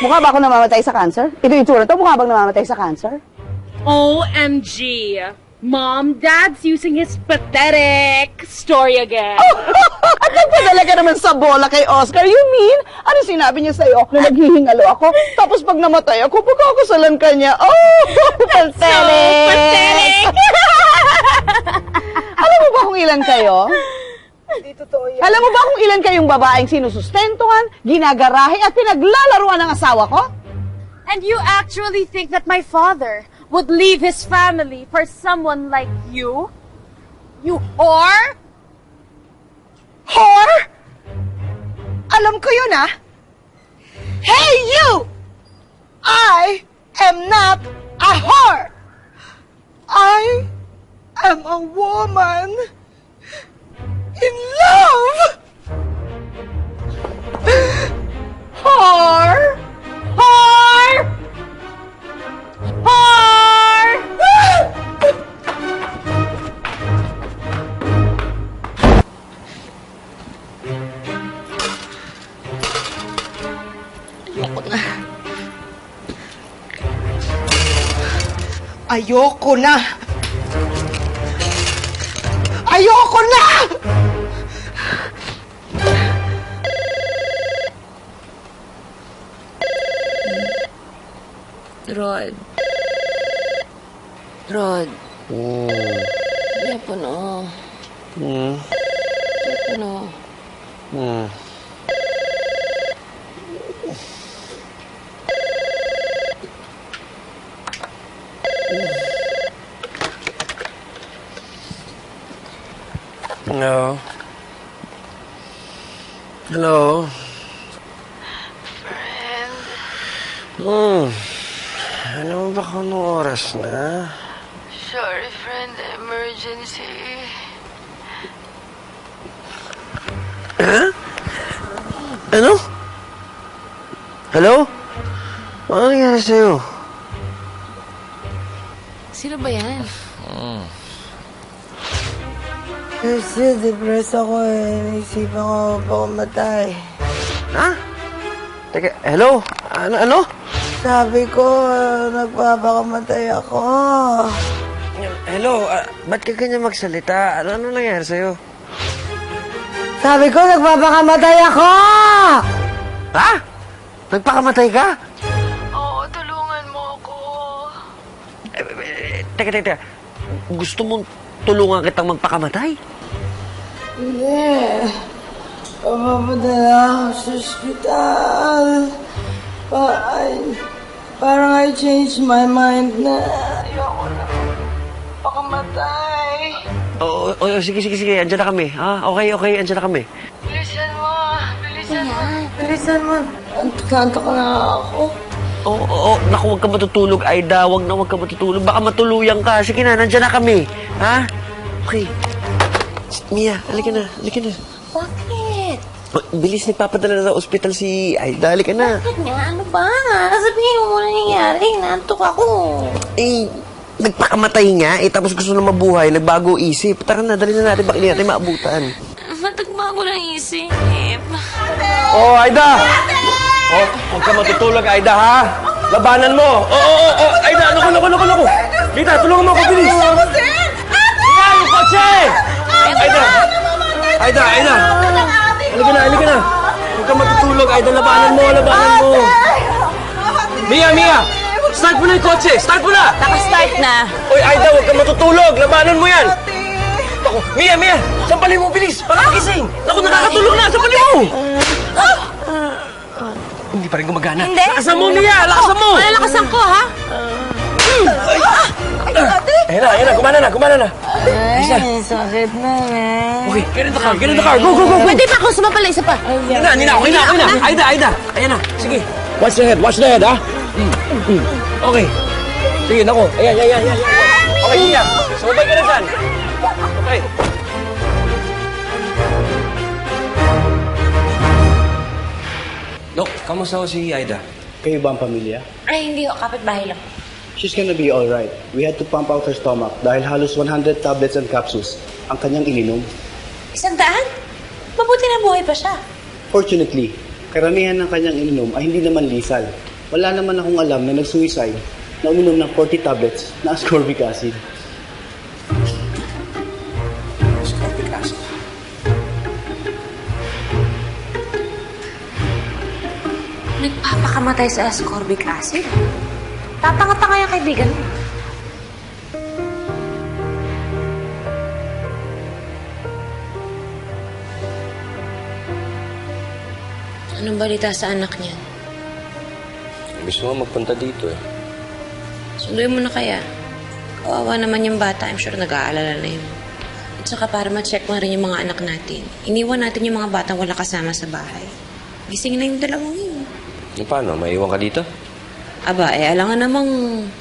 Mukha ba ako namamatay sa cancer? Ito yung itsura to, mukha bang namamatay sa cancer? OMG. Mom, Dad's using his pathetic story again. At nagpadala ka naman sa bola kay Oscar. You mean? Ano sinabi niya sa'yo? Na naghihingalo ako, tapos pag namatay ako, pagkakasalan ka niya. Oh, pathetic! So pathetic! Alam mo ba kung ilan kayo? Hindi totoo yan. Alam mo ba kung ilan kayong babaeng sinusustentuhan, ginagarahe at pinaglalaruan ng asawa ko? And you actually think that my father would leave his family for someone like you? You whore? Whore? Alam ko yun ah. Hey you! I am not a whore. I am a woman in love. Whore! Whore! Whore! Ayoko na! Ayoko na! Rod. Rod. Yapo na. Yapo na. Hello? Hello? Friend. Ano ba kung anong oras na? Sorry, friend. Emergency. Ha? Ano? Hello? Ano nangyari sa'yo? Sino ba yan? Kasi depressed ako eh. Naisipan ko pumatay. Ha? Teka, hello? Ano? Sabi ko, nagpapakamatay ako. Hello? Ba't ka ganyan magsalita? Ano nangyari sa'yo? Sabi ko, nagpapakamatay ako! Ha? Nagpakamatay ka? Oo, tulungan mo ako. Teka. Gusto mong tulungan kitang magpakamatay? Hindi. Papapadala ako sa ospital. Parang I changed my mind na ayoko na pakamatay. Oo, sige. Andiyan na kami. Ha? Okay. Andiyan na kami. Bilisan mo. Antok na ako. Oo. Naku, huwag ka matutulog, Aida. Huwag ka matutulog. Baka matuluyan ka. Sige na, nandiyan na kami. Ha? Okay. Mia, halika na. Bakit? Bilis, nagpapadala na sa ospital si Aida. Halika na. Bakit nga? Ano ba? Sabihin mo muna nangyayari. Naantok ako. Nagpakamatay nga. Tapos gusto na mabuhay. Nagbago isip. Tara na, dali na natin. Baka hindi natin maabutan. Matagbago ng isip. Oh, Aida! Oh, huwag ka matutulog, Aida, ha? Labanan mo! Aida, naku! Dita, tulungan mo ako, bilis! Nga, yung kotse! Aida! Halika na! Huwag ka matutulog, Aida, labanan mo! Mia! Start mo na yung kotse! Start mo na! Naka-start na. Oy, Aida, huwag ka matutulog! Labanan mo yan! Naku, Mia! Sampalin mo, bilis! Para gising! Naku, nakakatulog na! Sampalin mo! Hindi pa rin gumagana. Hindi. Lakasan mo, Mia! Lakasan mo! Malalakasan ko, ha? Ayan na. Gumana na. Ay, sakit na eh. Okay, get in the car. Go. Pwede pa ako sumapala, isa pa. Okay na. Aida. Ayan na. Sige. Watch the head, ha? Okay. Sige, naku. Ayan. Okay, Mia. Sumabay ka na dyan. Okay. Dok, kamusta ho si Aida? Kayo ba ang pamilya? Ay, hindi ko. Kapit-bahay lang. She's gonna be alright. We had to pump out her stomach dahil halos 100 tablets and capsules ang kanyang ininom. 100? Mabuti na buhay pa siya. Fortunately, karamihan ng kanyang ininom ay hindi naman lethal. Wala naman akong alam na nag-suicide na uminom ng 40 tablets na ascorbic acid. Ascorbic acid? Nagpapakamatay sa ascorbic acid? Tatanga-tanga yung kaibigan mo. Anong balita sa anak niya? Gusto nga magpunta dito eh. Sunduin mo na kaya. Kawawa naman yung bata. I'm sure nag-aalala na yun. At saka para ma-check mo rin yung mga anak natin. Iniwan natin yung mga batang wala kasama sa bahay. Gising na yung dalawang yun. Paano? Maiwan ka dito? Aba, alangan namang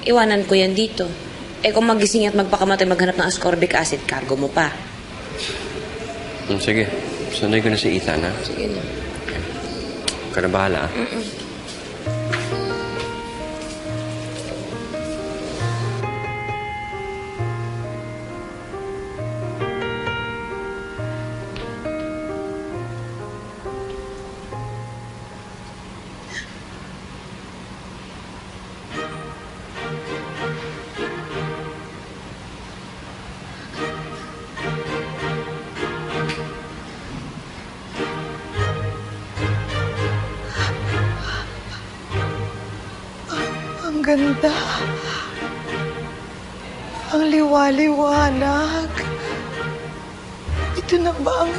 iwanan ko yan dito. Kung magising at magpakamatay maghanap ng ascorbic acid, cargo mo pa. Sige. Sunday ko na si Ethan, ha? Sige na. Ka na bahala, ha? Ang ganda. Ang liwaliwanag. Ito na ba ang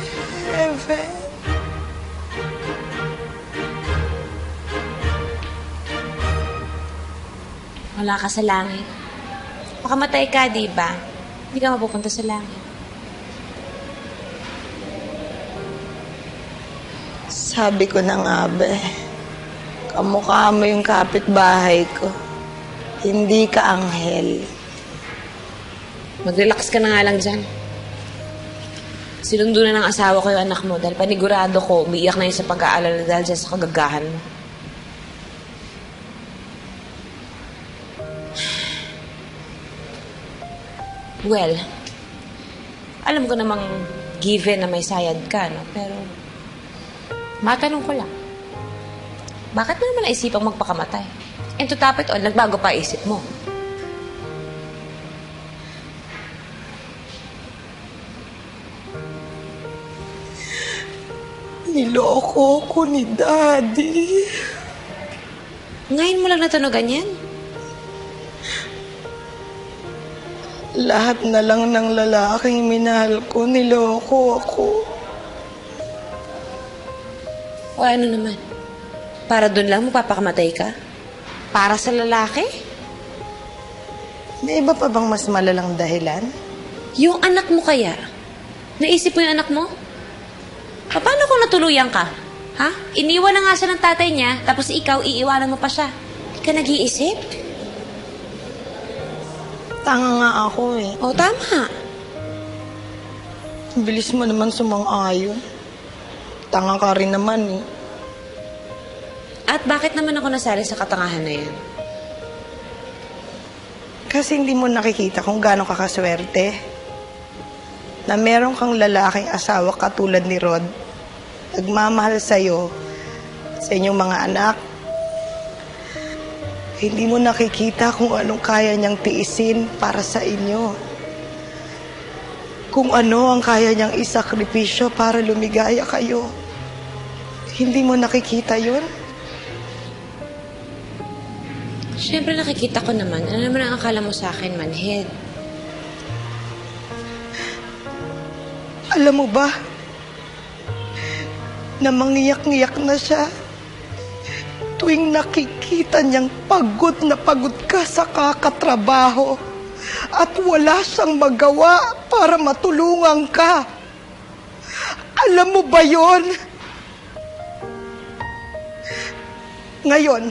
heaven? Wala ka sa langit. Pakamatay ka, di ba? Hindi ka mapupunta sa langit. Sabi ko na nga ba kamukha mo yung kapitbahay ko. Hindi ka anghel. Mag-relax ka na nga lang dyan. Sinundo na ng asawa ko yung anak mo dahil panigurado ko, umiiyak na yun sa pag-aalala dahil dyan sa kagagahan mo. Well, Alam ko namang given na may sayad ka, no? Pero, matanong ko lang. Bakit mo naman naisipang magpakamatay? And to top it all, nagbago pa isip mo. Niloko ko ni Daddy. Ngayon mo lang natunugan yan? Lahat na lang ng lalaking minahal ko, niloko ako. O ano naman? Para doon lang mapapakamatay ka? Para sa lalaki? May iba pa bang mas malalang dahilan? Yung anak mo kaya? Naisip mo yung anak mo? Paano kung natuluyan ka? Ha? Iniwan na nga siya ng tatay niya, tapos ikaw, iiwanan mo pa siya. Hindi ka nag-iisip? Tanga nga ako eh. O, tama. Bilis mo naman sumang-ayon. Tanga ka rin naman eh. At bakit naman ako nasali sa katangahan na yan? Kasi hindi mo nakikita kung gaano ka kaswerte. Na meron kang lalaking asawa katulad ni Rod. Nagmamahal sa'yo, sa inyong mga anak. Hindi mo nakikita kung anong kaya niyang tiisin para sa inyo. Kung ano ang kaya niyang isakripisyo para lumigaya kayo. Hindi mo nakikita yun? Siyempre nakikita ko naman. Ano naman ang akala mo sa akin, manhid? Alam mo ba, na mangiyak-ngiyak na siya tuwing nakikita niyang pagod na pagod ka sa kakatrabaho at wala siyang magawa para matulungan ka. Alam mo ba yon? Ngayon,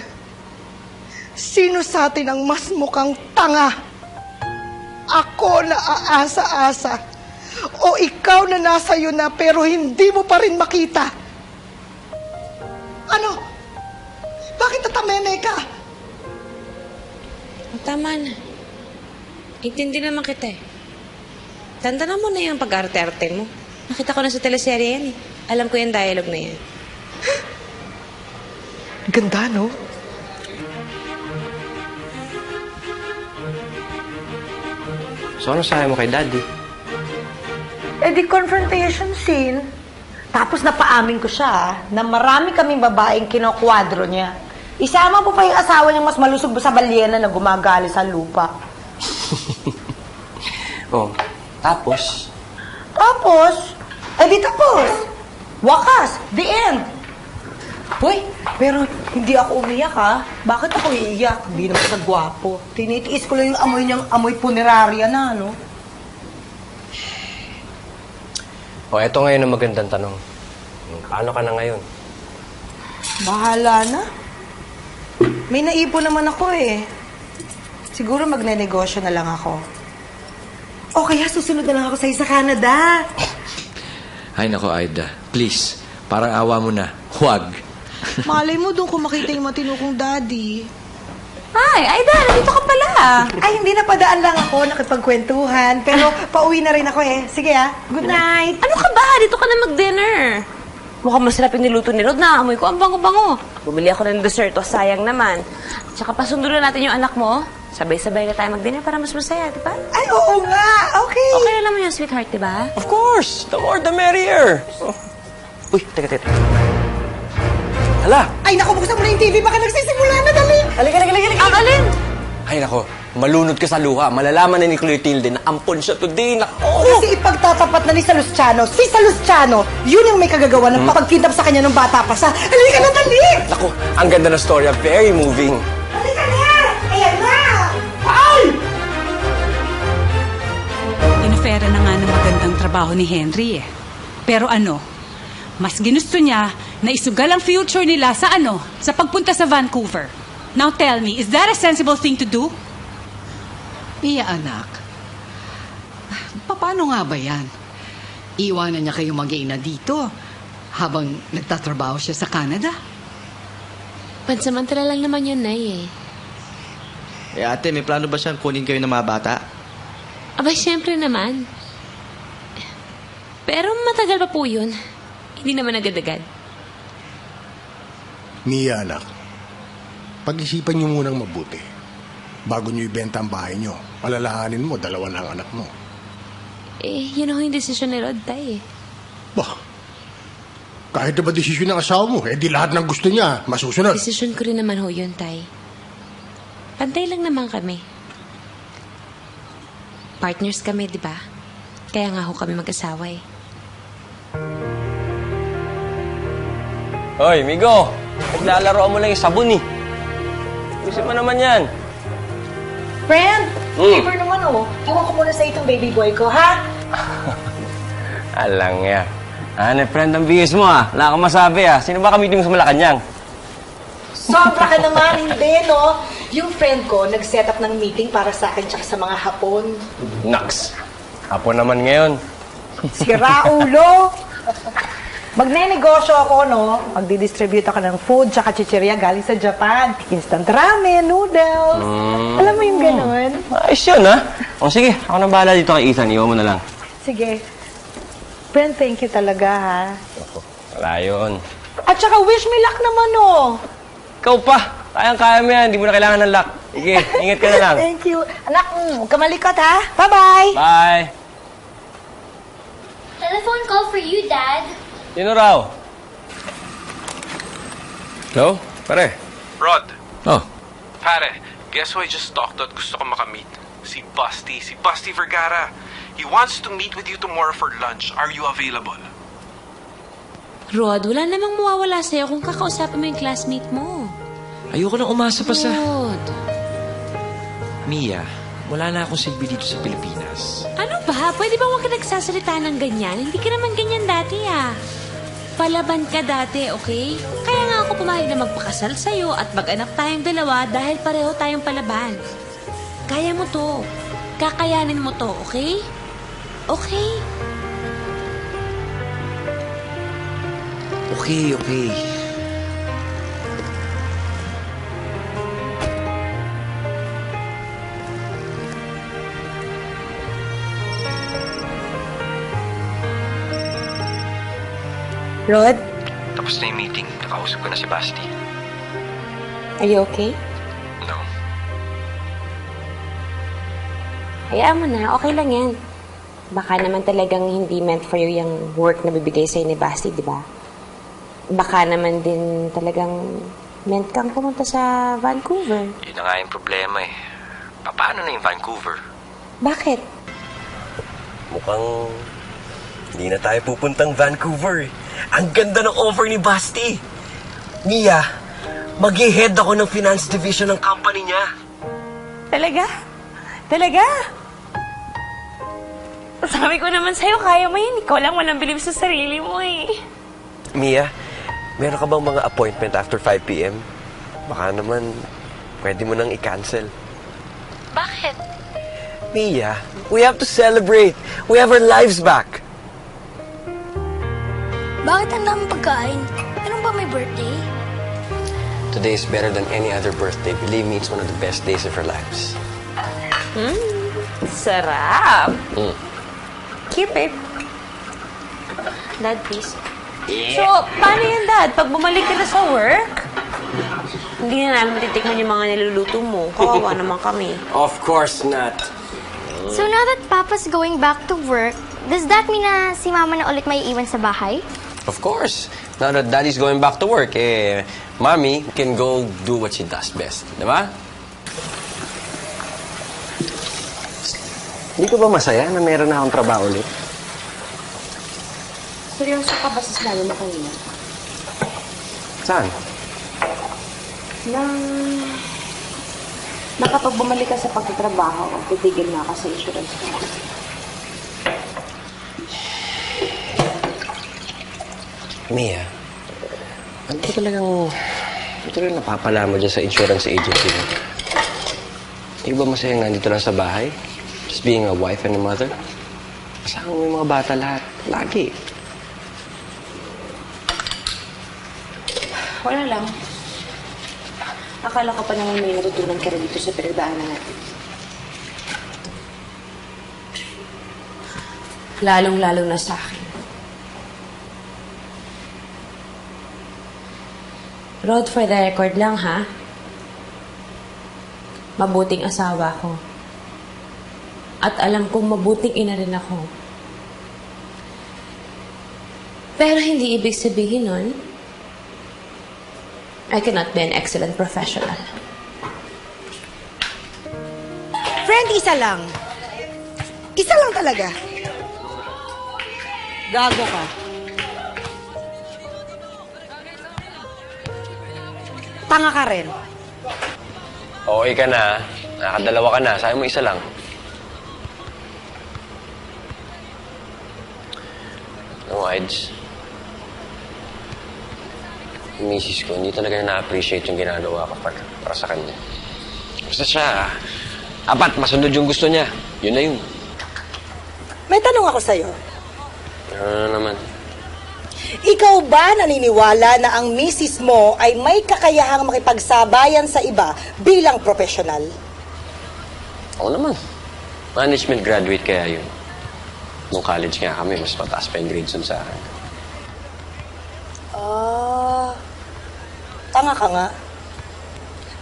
sino sa atin ang mas mukhang tanga? Ako na aasa-asa o ikaw na nasa iyo na pero hindi mo pa rin makita? Ano? Bakit natameme ka? Tama na. Intindi naman kita eh. Tandaan mo na yung pag-arte-arte mo. Nakita ko na sa teleserye yan eh. Alam ko yung dialogue na yan. Ganda, no? So, ano sabi mo kay Daddy? Eh di confrontation scene. Tapos napaamin ko siya na marami kaming babaeng kinokwadro niya. Isama po pa yung asawa niyang mas malusog sa balyena na gumagali sa lupa. Oh, tapos? Tapos? Eh di tapos. Wakas. The end. Hoy, pero hindi ako umiyak ha. Bakit ako iiyak? Hindi naman sa gwapo. Tinitiis ko lang yung amoy niyang amoy punerarya na, no? O, eto ngayon ang magandang tanong. Paano ka na ngayon? Bahala na. May naipon naman ako eh. Siguro magne-negosyo na lang ako. O kaya susunod na lang ako sa Canada. Ay nako, Aida. Please, parang awa mo na. Huwag. Malay mo doon kung makita yung matino kong daddy. Ay, Aida, nandito ka pala. Ay, hindi na padaan lang ako, nakipagkwentuhan. Pero pauwi na rin ako eh. Sige ah, good night. Ano ka ba? Dito ka na mag-dinner. Mukhang masarap yung niluto ni Rod. Naamoy ko, ang bango-bango. Bumili ako ng dessert, o sayang naman. Tsaka pasundo na natin yung anak mo. Sabay-sabay na tayo mag-dinner para mas masaya, di ba? Ay, oo nga. Okay. Okay na naman yung sweetheart, di ba? Of course! The more the merrier! Uy, teka. Hala! Ay, naku, buksan mo na yung TV. Baka nagsisimula na, dali. Halika. Ang alin? Ay, nako. Malunod ka sa luha. Malalaman na ni Clotilde na ampon siya today. Nako! Kasi ipagtatapat na ni Salustiano. Si Salustiano, yun yung may kagagawa ng pagkintap sa kanya ng bata pa sa... Halika na, dali! Nako, ang ganda ng storya. Very moving. Halika na! Ayan na! Ay! Inofera na nga ng magandang trabaho ni Henry eh. Pero ano, mas ginusto niya na isugal ang future nila sa sa pagpunta sa Vancouver. Now tell me, is that a sensible thing to do? Mia, anak. Paano nga ba yan? Iwanan niya kayo mag-iina dito habang nagtatrabaho siya sa Canada? Pansamantala lang naman yan, Nay eh. Eh ate, may plano ba siyang kunin kayo ng mga bata? Aba, syempre naman. Pero matagal pa po yun. Hindi naman agad-agad. Mia, anak, pag-isipan niyo munang mabuti. Bago niyo ibenta ang bahay niyo, alalahanin mo, 2 na ang anak mo. Yun ako yung desisyon ni Rod, Tay. Bah, kahit na ba desisyon ng asawa mo, di lahat ng gusto niya masusunod. Desisyon ko rin naman ho yun, Tay. Pantay lang naman kami. Partners kami, di ba? Kaya nga ho kami mag-asawa eh. Hoy, Migo! Naglalaro mo lang yung sabon eh. Gusto mo naman yan. Friend, favor naman Iwan ko muna sa itong baby boy ko, ha? Alang ya. Friend, ang bihis mo Wala kang masabi Sino ba kamitin mo sa Malacanang? Sobra ka naman, hindi, no? Yung friend ko, nag-set up ng meeting para sa akin tsaka sa mga Hapon. Naks. Hapon naman ngayon. Sira ulo! Magne-negosyo ako, no? Magdi-distribute ako ng food tsaka chichirya galing sa Japan. Instant ramen, noodles. Alam mo yung ganun? Ayos yun, O sige, ako na bahala dito kay Ethan. Iwan mo na lang. Sige. Friend, thank you talaga, ha? Wala yun. At saka wish me luck naman, Ikaw pa. Kayang-kaya mo yan. Hindi mo na kailangan ng luck. Sige, ingat ka na lang. Thank you. Anak, huwag ka malikot, ha? Bye-bye! Bye! Telephone call for you, Dad. Sino raw? Hello? Pare? Rod. Oh. Pare, guess who I just talked to at gusto ko makamit? Si Busty Vergara. He wants to meet with you tomorrow for lunch. Are you available? Rod, wala namang mawawala sa'yo kung kakausapin mo yung classmate mo. Ayoko nang umasa pa sa... Rod. Mia, wala na akong silbi dito sa Pilipinas. Ano ba? Pwede ba huwag ka nagsasalita ng ganyan? Hindi ka naman ganyan dati, Palaban ka dati, okay? Kaya nga ako pumayag na magpakasal sa'yo at mag-anak tayong dalawa dahil pareho tayong palaban. Kaya mo to. Kakayanin mo to, okay? Okay? Okay. Rod? Tapos na yung meeting. Nakausap ko na si Basti. Are you okay? No. Hayaan mo na. Okay lang yan. Baka naman talagang hindi meant for you yung work na bibigay sa'yo ni Basti, di ba? Baka naman din talagang meant kang pumunta sa Vancouver. Yun na nga yung problema eh. Paano na yung Vancouver? Bakit? Mukhang hindi na tayo pupuntang Vancouver. Ang ganda ng offer ni Basti. Mia, mag-head ako ng finance division ng company niya. Talaga? Talaga? Sabi ko naman sa'yo, kaya mo yun. Ikaw lang walang bilib sa sarili mo eh. Mia, meron ka bang mga appointment after 5 p.m.? Baka naman, pwede mo nang i-cancel. Bakit? Mia, we have to celebrate. We have our lives back. Bakit ang daming pagkain? Anong ba may birthday? Today is better than any other birthday. Believe me, it's one of the best days of our lives. Sarap. Keep it. Dad, please. So, paano yan, Dad? Pag bumalik ka na sa work, hindi na namin matitikman yung mga niluluto mo. Kawawa naman kami. Of course not. So now that Papa's going back to work, does that mean na si Mama na ulit may iwan sa bahay? Of course. Now that Daddy's going back to work, Mommy can go do what she does best. Diba? Hindi ko ba masaya na meron na akong trabaho ulit? Seryoso ka ba sa sinabi mo kanina? Saan? Na kapag bumalik ka sa pagtatrabaho, titigil na ka sa insurance mo. Mia, ano ba talagang napapala mo dyan sa insurance agency mo? Hindi ba masaya nga dito lang sa bahay? Just being a wife and a mother? Kasama mo yung mga bata lahat. Lagi. Wala lang. Akala ko pa naman may natutunan ka rin dito sa pinagdaanan natin. Lalong-lalo na sa akin. Rod, for the record lang, ha? Mabuting asawa ko. At alam kong mabuting ina rin ako. Pero hindi ibig sabihin nun, I cannot be an excellent professional. Friend, isa lang. Isa lang talaga. Gago ka. Tanga ka rin. Okay ka na. Nakadalawa ka na. Sabi mo isa lang. No, Ides. Yung misis ko, hindi talaga na-appreciate yung ginagawa ko para sa kanya. Basta siya, apat, masunod yung gusto niya. Yun na yun. May tanong ako sa'yo. Ano naman? Ikaw ba naniniwala na ang misis mo ay may kakayahang makipagsabayan sa iba bilang profesional? Oo naman. Management graduate kaya yun. Nung college nga kami, mas mataas pa yung grades dun sa akin. Tanga ka nga.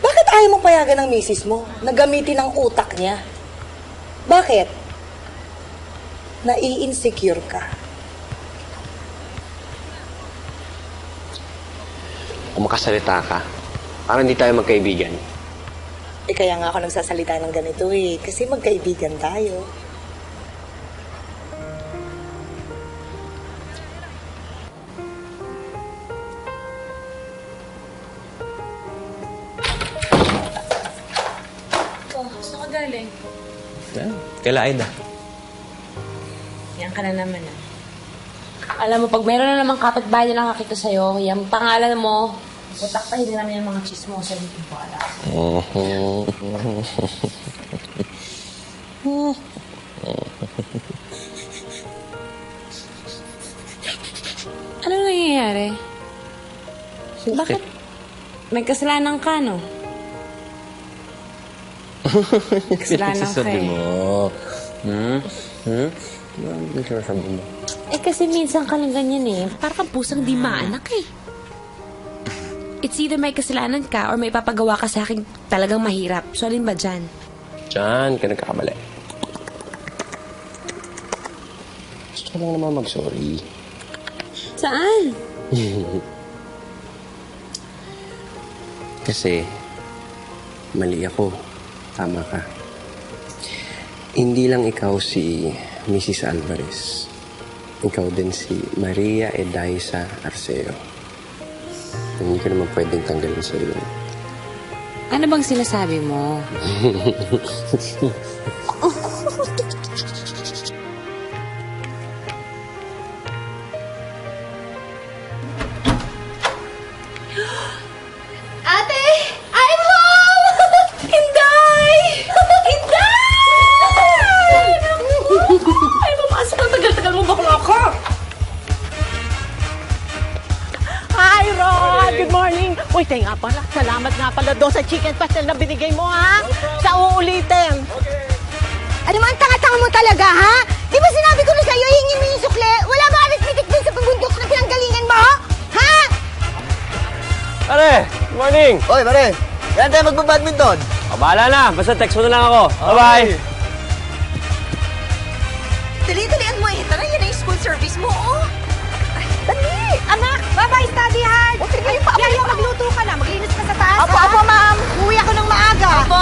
Bakit ayaw mong payagan ng misis mo na gamitin ang utak niya? Bakit? Nai-insecure ka. Kung makasalita ka, parang hindi tayo magkaibigan. Kaya nga ako nagsasalita ng ganito kasi magkaibigan tayo. Saan ka galing? Kaila Aida. Yan ka na naman, Alam mo, pag meron na namang kapitbahay na nakakita sa'yo, yung pangalan mo, putaktahin din namin yung mga chismosa dito po, alam. Ano nangyayari? Bakit? May kasalanan ka, no? Kasalanan ka mo. Ano sinasabi mo? Kasi minsan ka lang ganyan Parang kang pusang di maanak It's either may kasalanan ka or may papagawa ka sa akin talagang mahirap. So, alin ba dyan? Diyan ka nagkakamali. Gusto ko lang naman mag-sorry. Saan? Kasi, mali ako. Tama ka. Hindi lang ikaw si Mrs. Alvarez. Ikaw din si Maria Edaisa Arceo. Hindi ko naman pwedeng tanggalin sa iyo. Ano bang sinasabi mo? Ate! I'm home! Hinday! Hinday! Ay, pumasok ang tagal-tagal mo bakla ka! Hi, Rod! Good morning! Uy, tayo nga pala. Salamat nga pala doon sa chicken pastel na binigay mo, ha? Sa uulitin. Ano man tanga-tanga mo talaga, ha? Di ba sinabi ko na sa'yo, hingin mo yung sukle? Wala ba arit-pitik dun sa pabundok na pinanggalingan mo? Ha? Pare! Good morning! Oy, pare! Kaya tayo magbabadminton? Bahala na! Basta text mo na lang ako. Bye-bye! Dali-dalian mo tara, yan ang school service mo, Dali! Anak, bye-bye, study hard! O, sige, Yaya, magluto ka na. Maglinis ka sa taas, Opo, ha? opo, ma'am. Uwi ako ng maaga. Opo.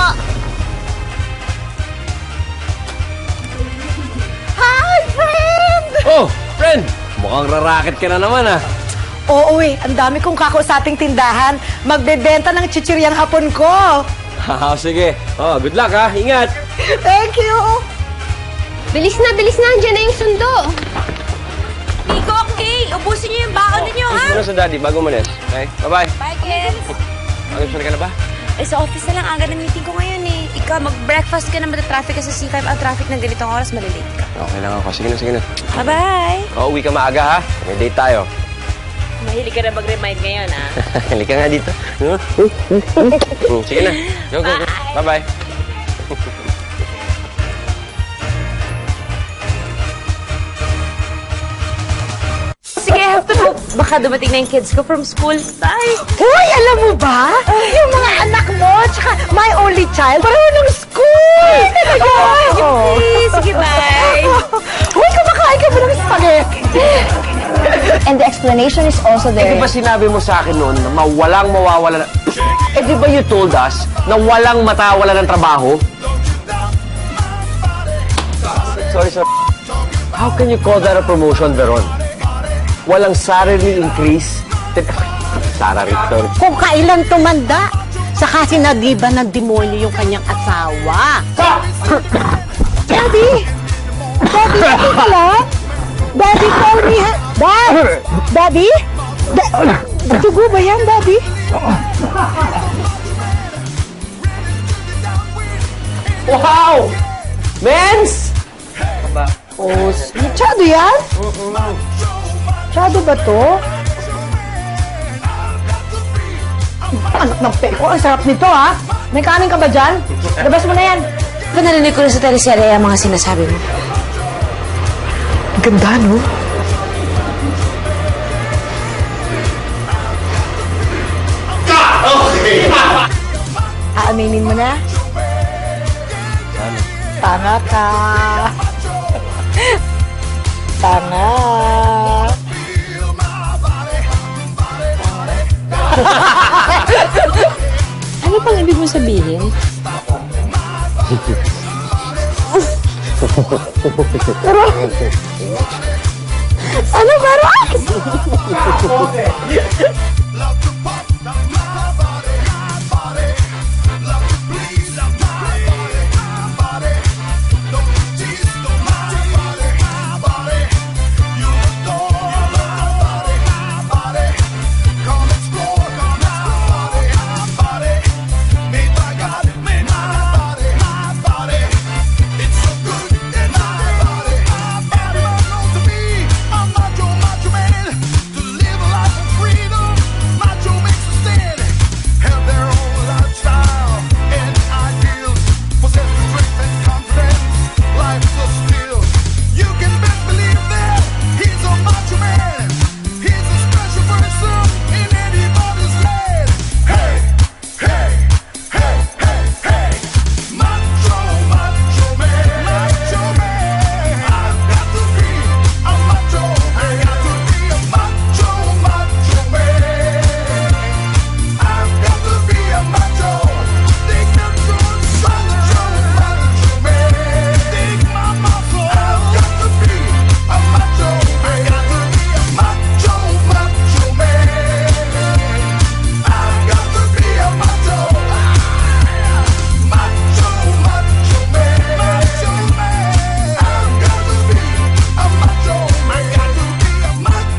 Hi, friend! Oh! Friend! Mukhang rarakit ka na naman, ah. Oo, ang dami kong kakausaping tindahan. Magbebenta ng chichiryang hapon ko. Sige. Oh, good luck, ha. Ingat! Thank you! Bilis na, andyan na yung sundo. Nico, okay. Ubusin niyo yung baon ninyo, ha? Gusto mo na sa daddy bago umalis. Okay? Bye-bye. Bye, kids. Mag-umpisa ka na ba? Sa office na lang. Aga ng meeting ko ngayon, Ikaw, mag-breakfast ka na. Traffic ka sa C5. Ang traffic ng ganitong oras, malilate ka. Okay lang ako. Sige na. Bye-bye. Uwi ka maaga, ha? May date tayo. Mahilig ka na mag-remind ngayon, ha? Halika nga dito. Sige na. Go. Bye-bye. Sige, I have to go. baka dumating na yung kids ko from school. Bye! Hoy, alam mo ba? Yung mga anak mo, tsaka my only child, pareho ng school! Sige, bye! Hoy, kumakain ka ba ng spaghetti? And the explanation is also Eh, di ba sinabi mo sa akin noon na walang mawawala na... Eh, di ba you told us na walang matawala ng trabaho? Sorry, sir. How can you call that a promotion, Veron? Walang salary increase. Salary, sorry. Kung kailan tumanda, saka sinadiba ng demonyo yung kanyang asawa. Daddy! Daddy, okay ka lang? Daddy, call me, ha? Daddy? Dugo ba yan, Daddy? Wow! Mens! Oh, masyado yan? Masyado ba to? Anak ng peko, ang sarap nito, ha? May kanin ka ba dyan? Labas mo na yan. Ito narinig ko na sa teleserye ang mga sinasabi mo. Ang ganda, no? Aaminin mo na? Tanga ka. Tanga. Ano pang ibig mo sabihin? Pero... Ano, pero...